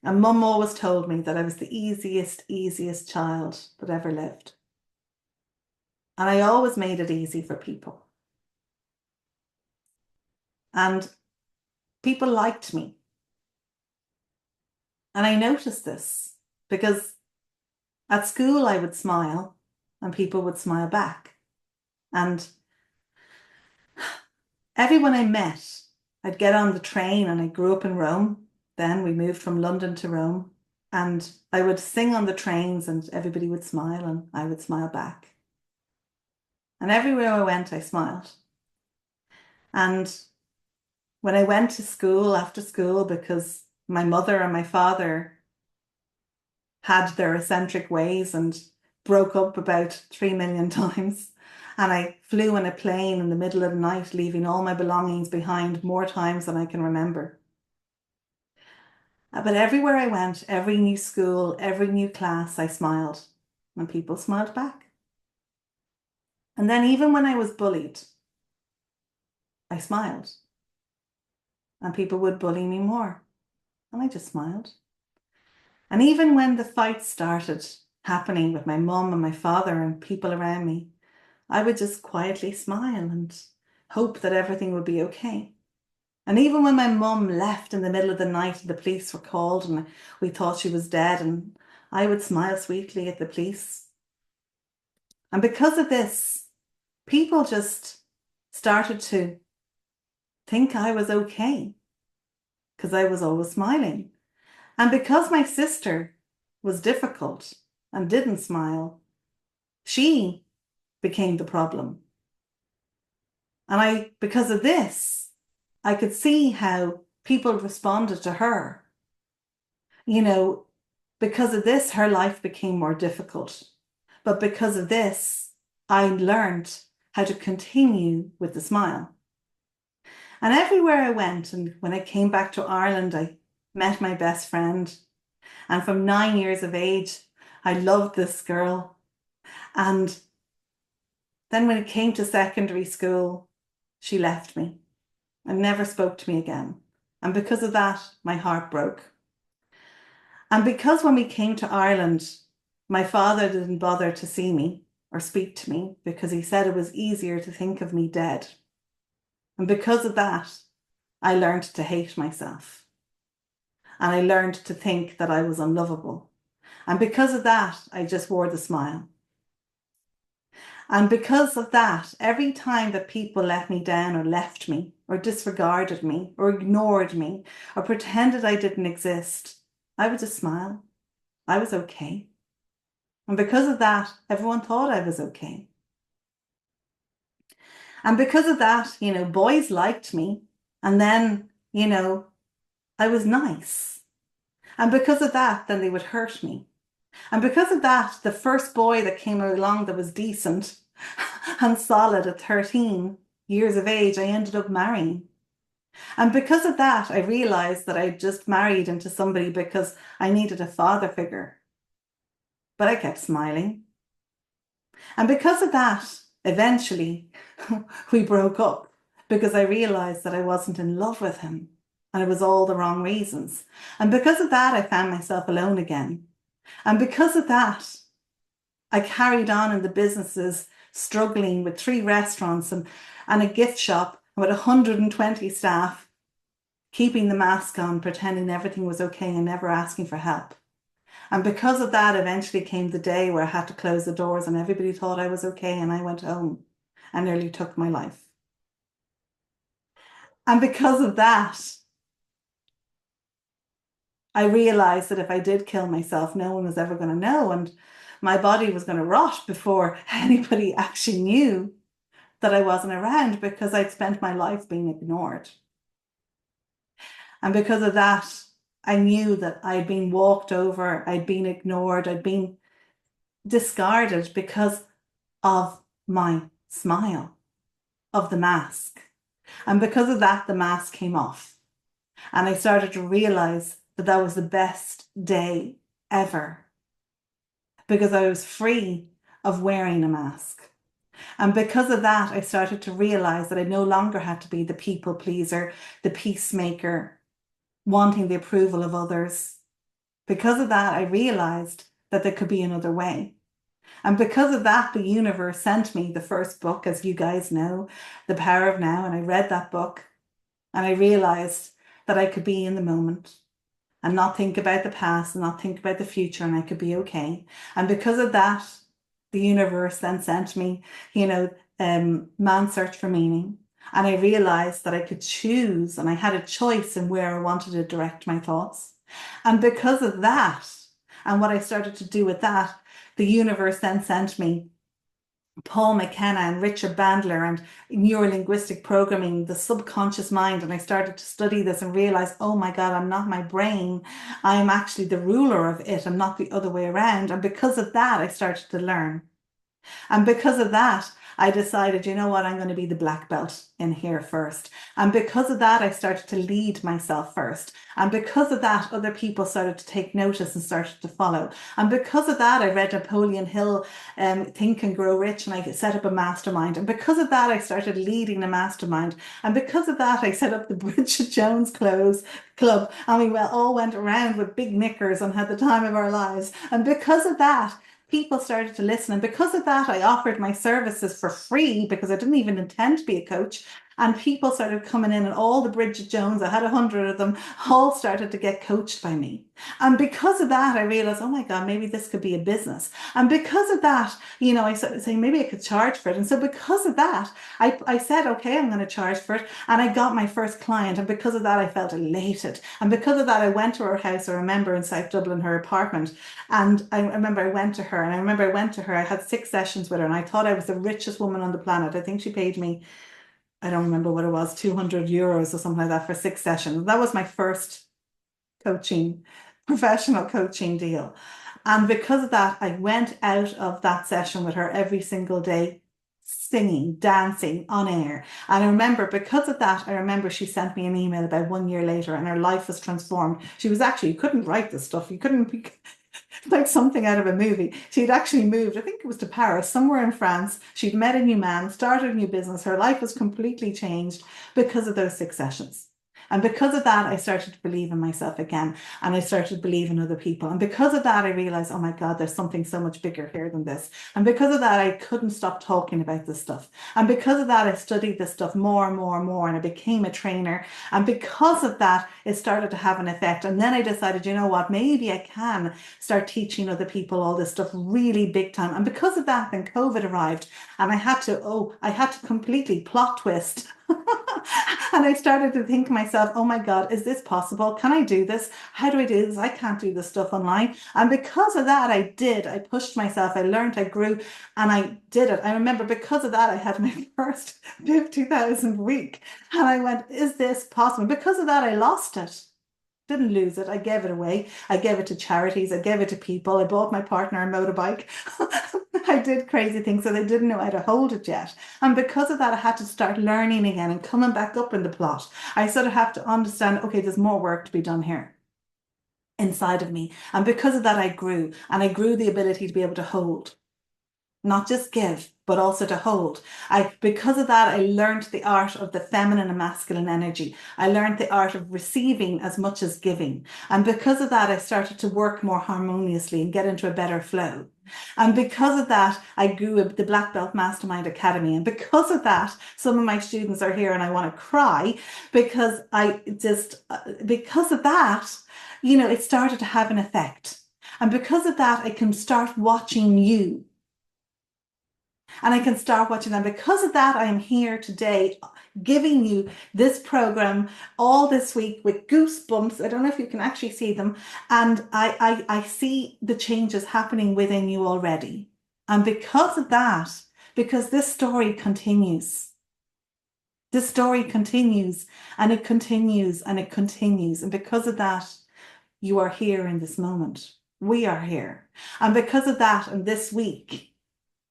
And mum always told me that I was the easiest child that ever lived. And I always made it easy for people. And people liked me. And I noticed this because at school I would smile and people would smile back. And everyone I met, I'd get on the train, and I grew up in Rome. Then we moved from London to Rome, and I would sing on the trains and everybody would smile and I would smile back. And everywhere I went, I smiled. And when I went to school after school, because my mother and my father had their eccentric ways and broke up about 3 million times, and I flew in a plane in the middle of the night, leaving all my belongings behind more times than I can remember. But everywhere I went, every new school, every new class, I smiled, and people smiled back. And then even when I was bullied, I smiled, and people would bully me more, and I just smiled. And even when the fights started happening with my mum and my father and people around me, I would just quietly smile and hope that everything would be okay. And even when my mum left in the middle of the night and the police were called and we thought she was dead, and I would smile sweetly at the police. And because of this, people just started to think I was okay because I was always smiling. And because my sister was difficult and didn't smile, she became the problem. And because of this, I could see how people responded to her. You know, because of this, her life became more difficult. But because of this, I learned how to continue with the smile. And everywhere I went, and when I came back to Ireland, I met my best friend. And from 9 years of age, I loved this girl. And then when it came to secondary school, she left me and never spoke to me again. And because of that, my heart broke. And because when we came to Ireland, my father didn't bother to see me or speak to me because he said it was easier to think of me dead. And because of that, I learned to hate myself. And I learned to think that I was unlovable. And because of that, I just wore the smile. And because of that, every time that people let me down or left me or disregarded me or ignored me or pretended I didn't exist, I would just smile. I was okay. And because of that, everyone thought I was okay. And because of that, boys liked me. And then, I was nice. And because of that, then they would hurt me. And because of that, the first boy that came along that was decent and solid at 13 years of age, I ended up marrying. And because of that, I realized that I just married into somebody because I needed a father figure. but I kept smiling. And because of that, eventually we broke up because I realized that I wasn't in love with him and it was all the wrong reasons. And because of that, I found myself alone again. And because of that, I carried on in the businesses, struggling with 3 restaurants and a gift shop with 120 staff, keeping the mask on, pretending everything was okay and never asking for help. And because of that, eventually came the day where I had to close the doors and everybody thought I was okay and I went home and nearly took my life. And because of that, I realized that if I did kill myself, no one was ever going to know and my body was going to rot before anybody actually knew that I wasn't around because I'd spent my life being ignored. And because of that, I knew that I'd been walked over, I'd been ignored, I'd been discarded because of my smile, of the mask. And because of that, the mask came off. And I started to realize that that was the best day ever because I was free of wearing a mask. And because of that, I started to realize that I no longer had to be the people pleaser, the peacemaker, wanting the approval of others. Because of that, I realized that there could be another way. And because of that, the universe sent me the first book, as you guys know, The Power of Now. And I read that book and I realized that I could be in the moment and not think about the past and not think about the future and I could be okay. And because of that, the universe then sent me, Man's Search for Meaning. And I realized that I could choose and I had a choice in where I wanted to direct my thoughts. And because of that, and what I started to do with that, the universe then sent me Paul McKenna and Richard Bandler and neurolinguistic programming, the subconscious mind. And I started to study this and realize, oh my God, I'm not my brain. I'm actually the ruler of it. I'm not the other way around. And because of that, I started to learn. And because of that, I decided, you know what, I'm going to be the black belt in here first. And because of that, I started to lead myself first. And because of that, other people started to take notice and started to follow. And because of that, I read Napoleon Hill, Think and Grow Rich, and I set up a mastermind. And because of that, I started leading the mastermind. And because of that, I set up the Bridget Jones Club. And we all went around with big knickers and had the time of our lives. And because of that, people started to listen. And because of that, I offered my services for free because I didn't even intend to be a coach. And people started coming in and all the Bridget Jones, I had 100 of them, all started to get coached by me. And because of that, I realized, oh my God, maybe this could be a business. And because of that, I started saying, maybe I could charge for it. And so because of that, I said, okay, I'm going to charge for it. And I got my first client. And because of that, I felt elated. And because of that, I went to her house, I remember in South Dublin, her apartment. And I remember I went to her I had 6 sessions with her and I thought I was the richest woman on the planet. I think she paid me, I don't remember what it was, 200 euros or something like that for 6 sessions. That was my first professional coaching deal. And because of that, I went out of that session with her every single day, singing, dancing on air. And I remember because of that, she sent me an email about 1 year later and her life was transformed. She was actually, you couldn't write this stuff. You couldn't be like something out of a movie. She'd actually moved, I think it was to Paris, somewhere in France. She'd met a new man, started a new business. Her life was completely changed because of those 6 sessions. And because of that, I started to believe in myself again. And I started to believe in other people. And because of that, I realized, oh my God, there's something so much bigger here than this. And because of that, I couldn't stop talking about this stuff. And because of that, I studied this stuff more and more and more. And I became a trainer. And because of that, it started to have an effect. And then I decided, you know what, maybe I can start teaching other people all this stuff really big time. And because of that, then COVID arrived. And I had to completely plot twist. And I started to think to myself, oh my God, is this possible? Can I do this? How do I do this? I can't do this stuff online. And because of that, I pushed myself, I learned, I grew, and I did it. I remember because of that, I had my first 50,000 week. And I went, is this possible? Because of that, I lost it. Didn't lose it. I gave it away. I gave it to charities. I gave it to people. I bought my partner a motorbike. I did crazy things so they didn't know how to hold it yet. And because of that, I had to start learning again and coming back up in the plot. I sort of have to understand, okay, there's more work to be done here. inside of me. And because of that, I grew, and I grew the ability to be able to hold, not just give, but also to hold. Because of that, I learned the art of the feminine and masculine energy. I learned the art of receiving as much as giving. And because of that, I started to work more harmoniously and get into a better flow. And because of that, I grew the Blackbelt Mastermind Academy. And because of that, some of my students are here and I want to cry because because of that, it started to have an effect. And because of that, I can start watching you. And I can start watching them. Because of that, I am here today giving you this program all this week with goosebumps. I don't know if you can actually see them. And I see the changes happening within you already. And because of that, because this story continues, this story continues and it continues and it continues. And because of that, you are here in this moment. We are here. And because of that, and this week,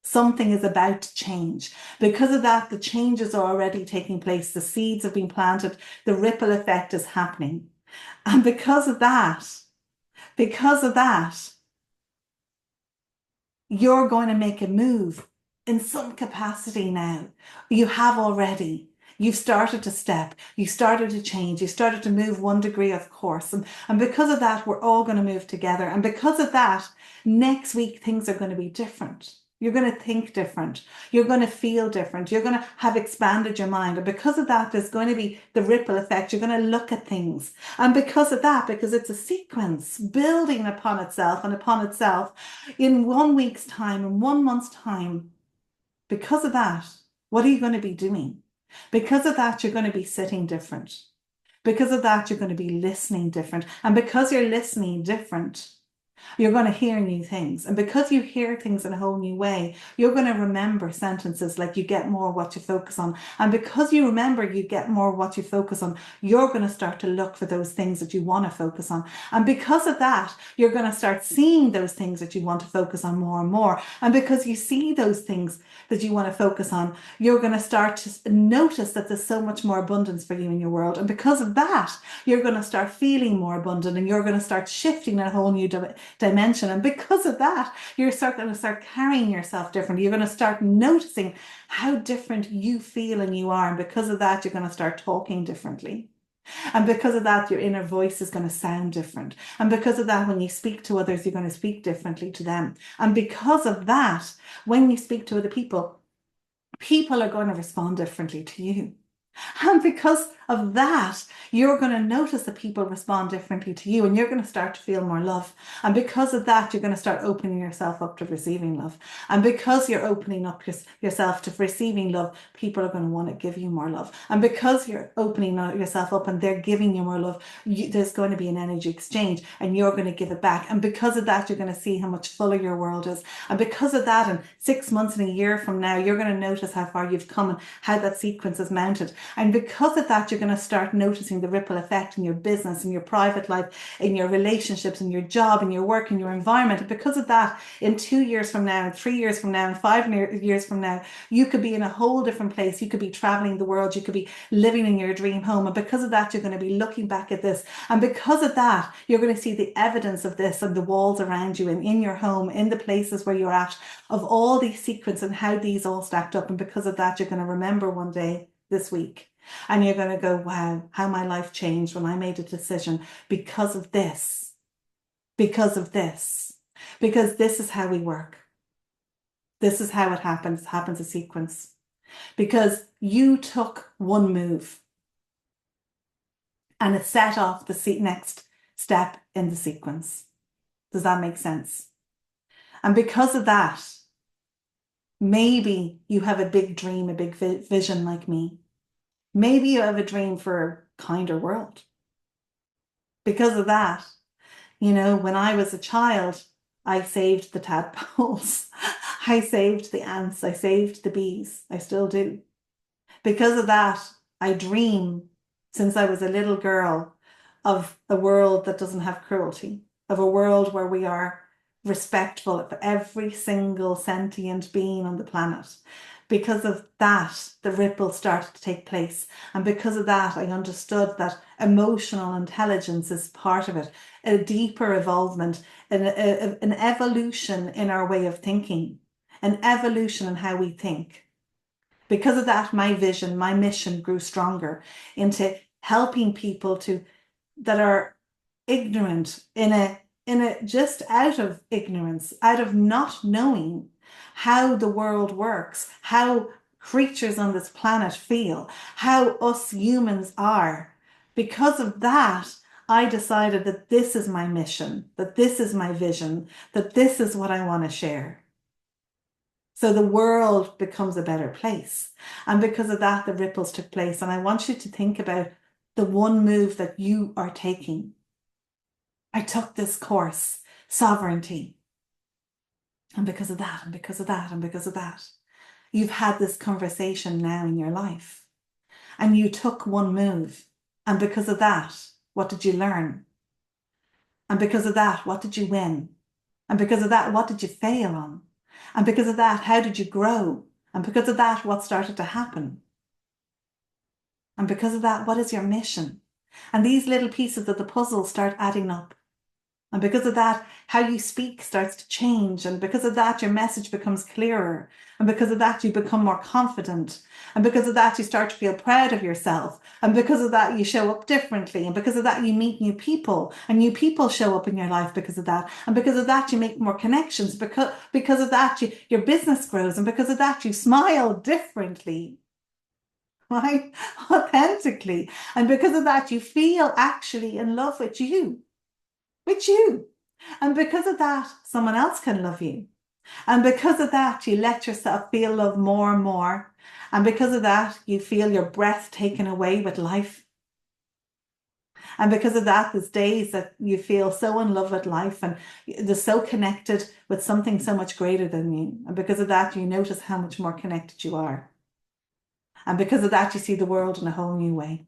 something is about to change. Because of that, the changes are already taking place. The seeds have been planted. The ripple effect is happening. And because of that, you're going to make a move in some capacity now. You have already. You've started to step. You started to change. You started to move 1 degree of course. And because of that, we're all going to move together. And because of that, next week, things are going to be different. You're going to think different. You're going to feel different. You're going to have expanded your mind. And because of that, there's going to be the ripple effect. You're going to look at things. And because of that, because it's a sequence building upon itself and upon itself in 1 week's time, in 1 month's time, because of that, what are you going to be doing? Because of that, you're going to be sitting different. Because of that, you're going to be listening different. And because you're listening different, you're going to hear new things. And because you hear things in a whole new way, you're going to remember sentences like you get more what you focus on. And because you remember you get more what you focus on, you're going to start to look for those things that you want to focus on. And because of that, you're going to start seeing those things that you want to focus on more and more. And because you see those things that you want to focus on, you're going to start to notice that there's so much more abundance for you in your world. And because of that, you're going to start feeling more abundant and you're going to start shifting in a whole new dimension. And because of that, you're going to start carrying yourself differently. You're going to start noticing how different you feel and you are. And because of that, you're going to start talking differently. And because of that, your inner voice is going to sound different. And because of that, when you speak to others, you're going to speak differently to them. And because of that, when you speak to other people, people are going to respond differently to you. And because of that, you're going to notice that people respond differently to you and you're going to start to feel more love. And because of that, you're going to start opening yourself up to receiving love. And because you're opening up yourself to receiving love, people are going to want to give you more love. And because you're opening yourself up and they're giving you more love, there's going to be an energy exchange and you're going to give it back. And because of that, you're going to see how much fuller your world is. And because of that, in 6 months and a year from now, you're going to notice how far you've come and how that sequence is mounted. And because of that, you're going to start noticing the ripple effect in your business, in your private life, in your relationships, in your job, in your work, in your environment. And because of that, in 2 years from now, 3 years from now, and 5 years from now, you could be in a whole different place. You could be traveling the world. You could be living in your dream home. And because of that, you're going to be looking back at this. And because of that, you're going to see the evidence of this on the walls around you and in your home, in the places where you're at, of all these sequences and how these all stacked up. And because of that, you're going to remember one day this week. And you're going to go, wow, how my life changed when I made a decision because of this, because this is how we work. This is how it happens. It happens a sequence because you took one move and it set off the next step in the sequence. Does that make sense? And because of that, maybe you have a big dream, a big vision like me. Maybe you have a dream for a kinder world. Because of that, when I was a child, I saved the tadpoles. I saved the ants. I saved the bees. I still do. Because of that, I dream since I was a little girl of a world that doesn't have cruelty, of a world where we are respectful of every single sentient being on the planet. Because of that, the ripple started to take place. And because of that, I understood that emotional intelligence is part of it, a deeper involvement, an evolution in our way of thinking, an evolution in how we think. Because of that, my vision, my mission grew stronger into helping people that are ignorant in a just out of ignorance, out of not knowing how the world works, how creatures on this planet feel, how us humans are. Because of that, I decided that this is my mission, that this is my vision, that this is what I want to share. So the world becomes a better place. And because of that, the ripples took place. And I want you to think about the one move that you are taking. I took this course, sovereignty. And because of that, and because of that, and because of that, you've had this conversation now in your life. And you took one move. And because of that, what did you learn? And because of that, what did you win? And because of that, what did you fail on? And because of that, how did you grow? And because of that, what started to happen? And because of that, what is your mission? And these little pieces of the puzzle start adding up. And because of that, how you speak starts to change. And because of that, your message becomes clearer. And because of that, you become more confident. And because of that, you start to feel proud of yourself. And because of that, you show up differently. And because of that, you meet new people. And new people show up in your life because of that. And because of that, you make more connections. Because of that, your business grows. And because of that, you smile differently. Right? Authentically. And because of that, you feel actually in love with you. With you. And because of that, someone else can love you. And because of that, you let yourself feel love more and more. And because of that, you feel your breath taken away with life. And because of that, there's days that you feel so in love with life and they're so connected with something so much greater than you. And because of that, you notice how much more connected you are. And because of that, you see the world in a whole new way.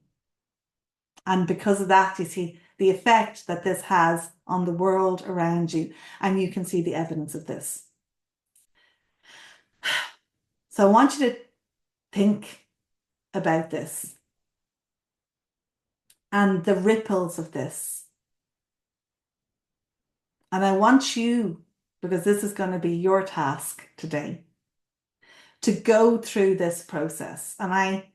And because of that, you see the effect that this has on the world around you. And you can see the evidence of this. So I want you to think about this and the ripples of this. And I want you, because this is going to be your task today, to go through this process. And I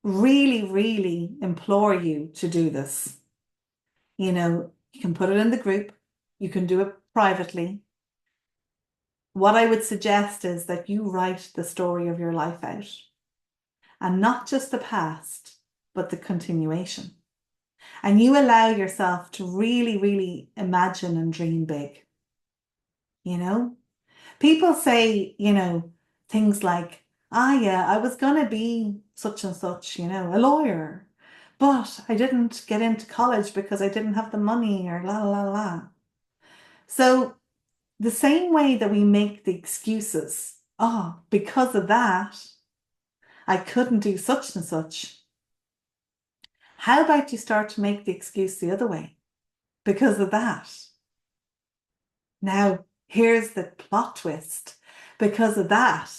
really, really implore you to do this. You know, you can put it in the group, you can do it privately. What I would suggest is that you write the story of your life out, and not just the past, but the continuation. And you allow yourself to really, really imagine and dream big. You know, people say, things like, yeah, I was going to be such and such, a lawyer, but I didn't get into college because I didn't have the money or la, la, la. So the same way that we make the excuses, because of that, I couldn't do such and such. How about you start to make the excuse the other way? Because of that. Now, here's the plot twist. Because of that,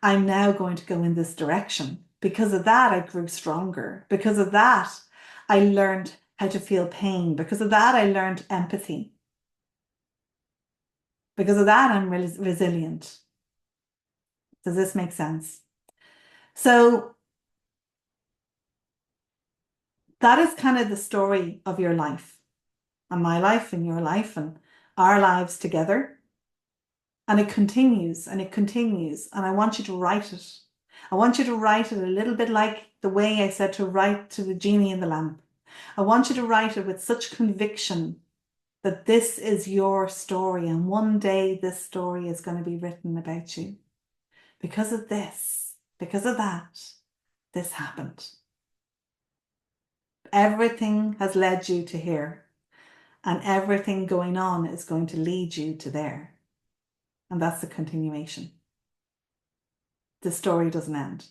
I'm now going to go in this direction. Because of that, I grew stronger. Because of that, I learned how to feel pain. Because of that, I learned empathy. Because of that, I'm resilient. Does this make sense? So that is kind of the story of your life, and my life and your life and our lives together. And it continues and it continues. And I want you to write it. I want you to write it a little bit like the way I said to write to the genie in the lamp. I want you to write it with such conviction that this is your story. And one day this story is going to be written about you. Because of this, because of that, this happened. Everything has led you to here. And everything going on is going to lead you to there. And that's the continuation. The story doesn't end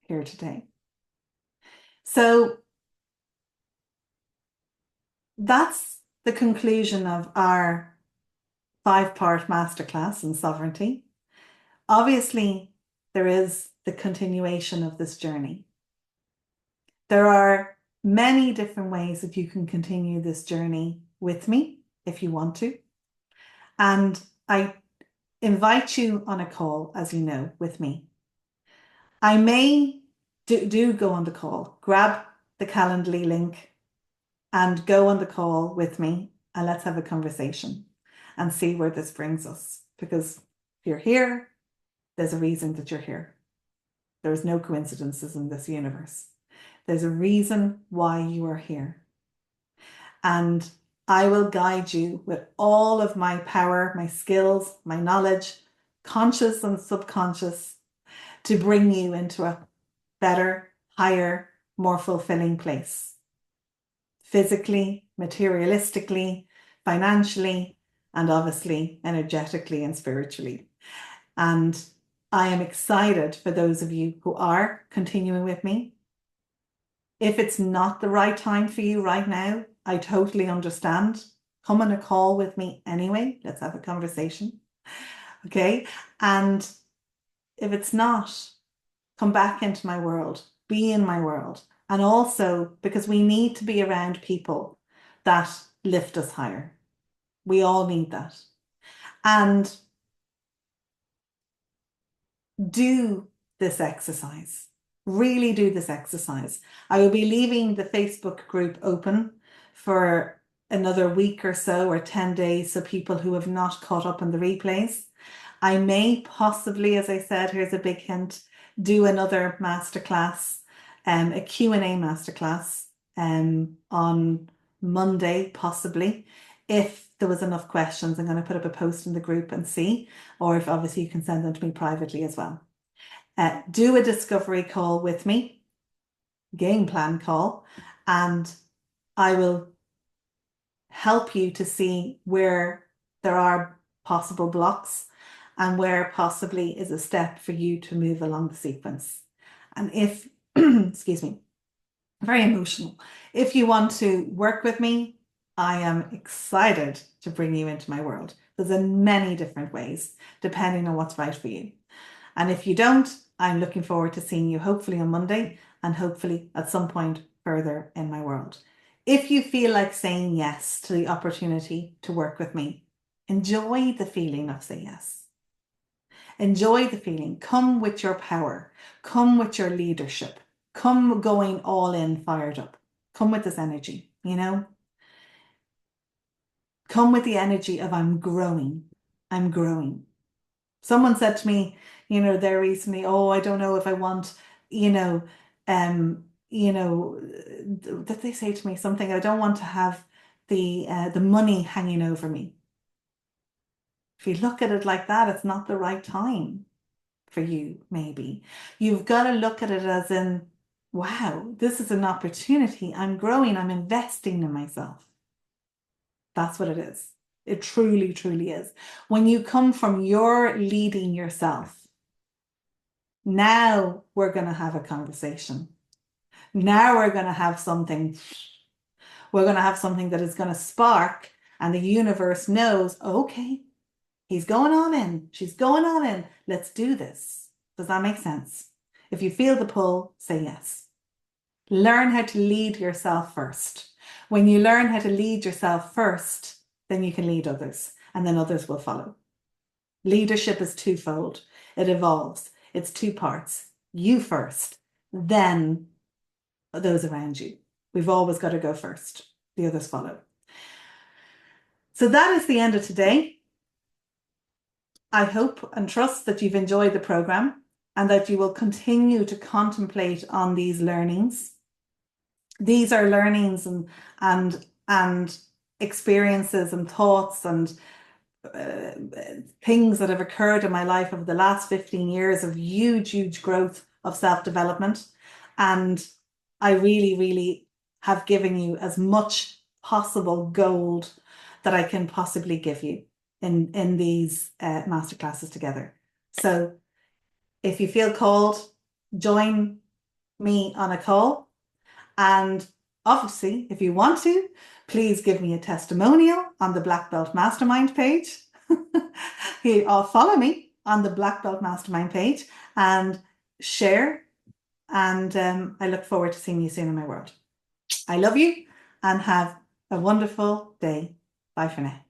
here today. So that's the conclusion of our 5-part masterclass in sovereignty. obviously, there is the continuation of this journey. There are many different ways that you can continue this journey with me if you want to. And I invite you on a call, as you know, with me. I may do go on the call, grab the Calendly link and go on the call with me, and let's have a conversation and see where this brings us. Because if you're here, there's a reason that you're here. There's no coincidences in this universe. There's a reason why you are here. And I will guide you with all of my power, my skills, my knowledge, conscious and subconscious, to bring you into a better, higher, more fulfilling place. Physically, materialistically, financially, and obviously energetically and spiritually. And I am excited for those of you who are continuing with me. If it's not the right time for you right now, I totally understand. Come on a call with me anyway. Let's have a conversation. Okay. And if it's not, come back into my world, be in my world. And also because we need to be around people that lift us higher. We all need that. And do this exercise. Really do this exercise. I will be leaving the Facebook group open for another week or so, or 10 days, so people who have not caught up on the replays. I may possibly, as I said, here's a big hint, do another masterclass, a Q&A masterclass on Monday, possibly. If there was enough questions, I'm going to put up a post in the group and see, or if obviously you can send them to me privately as well. Do a discovery call with me, game plan call, and I will help you to see where there are possible blocks and where possibly is a step for you to move along the sequence. And if, excuse me, very emotional. If you want to work with me, I am excited to bring you into my world. There's in many different ways, depending on what's right for you. And if you don't, I'm looking forward to seeing you hopefully on Monday and hopefully at some point further in my world. If you feel like saying yes to the opportunity to work with me, enjoy the feeling of say yes. Enjoy the feeling. Come with your power. Come with your leadership. Come going all in, fired up. Come with this energy, you know? Come with the energy of I'm growing. I'm growing. Someone said to me, there recently, oh, I don't know if I want, that they say to me something, I don't want to have the money hanging over me. If you look at it like that, it's not the right time for you, maybe. You've got to look at it as in, wow, this is an opportunity. I'm growing, I'm investing in myself. That's what it is. It truly, truly is. When you come from your leading yourself, now we're going to have a conversation. Now we're going to have something. We're going to have something that is going to spark, and the universe knows, okay, he's going on in. She's going on in. Let's do this. Does that make sense? If you feel the pull, say yes. Learn how to lead yourself first. When you learn how to lead yourself first, then you can lead others, and then others will follow. Leadership is twofold. It evolves. It's two parts. You first, then those around you. We've always got to go first. The others follow. So that is the end of today. I hope and trust that you've enjoyed the program and that you will continue to contemplate on these learnings. These are learnings and experiences and thoughts and things that have occurred in my life over the last 15 years of huge, huge growth of self-development. And I really, really have given you as much possible gold that I can possibly give you in these masterclasses together. So if you feel called, join me on a call. And obviously, if you want to, please give me a testimonial on the Blackbelt Mastermind page. Follow me on the Black Belt Mastermind page and share. And I look forward to seeing you soon in my world. I love you and have a wonderful day. Bye for now.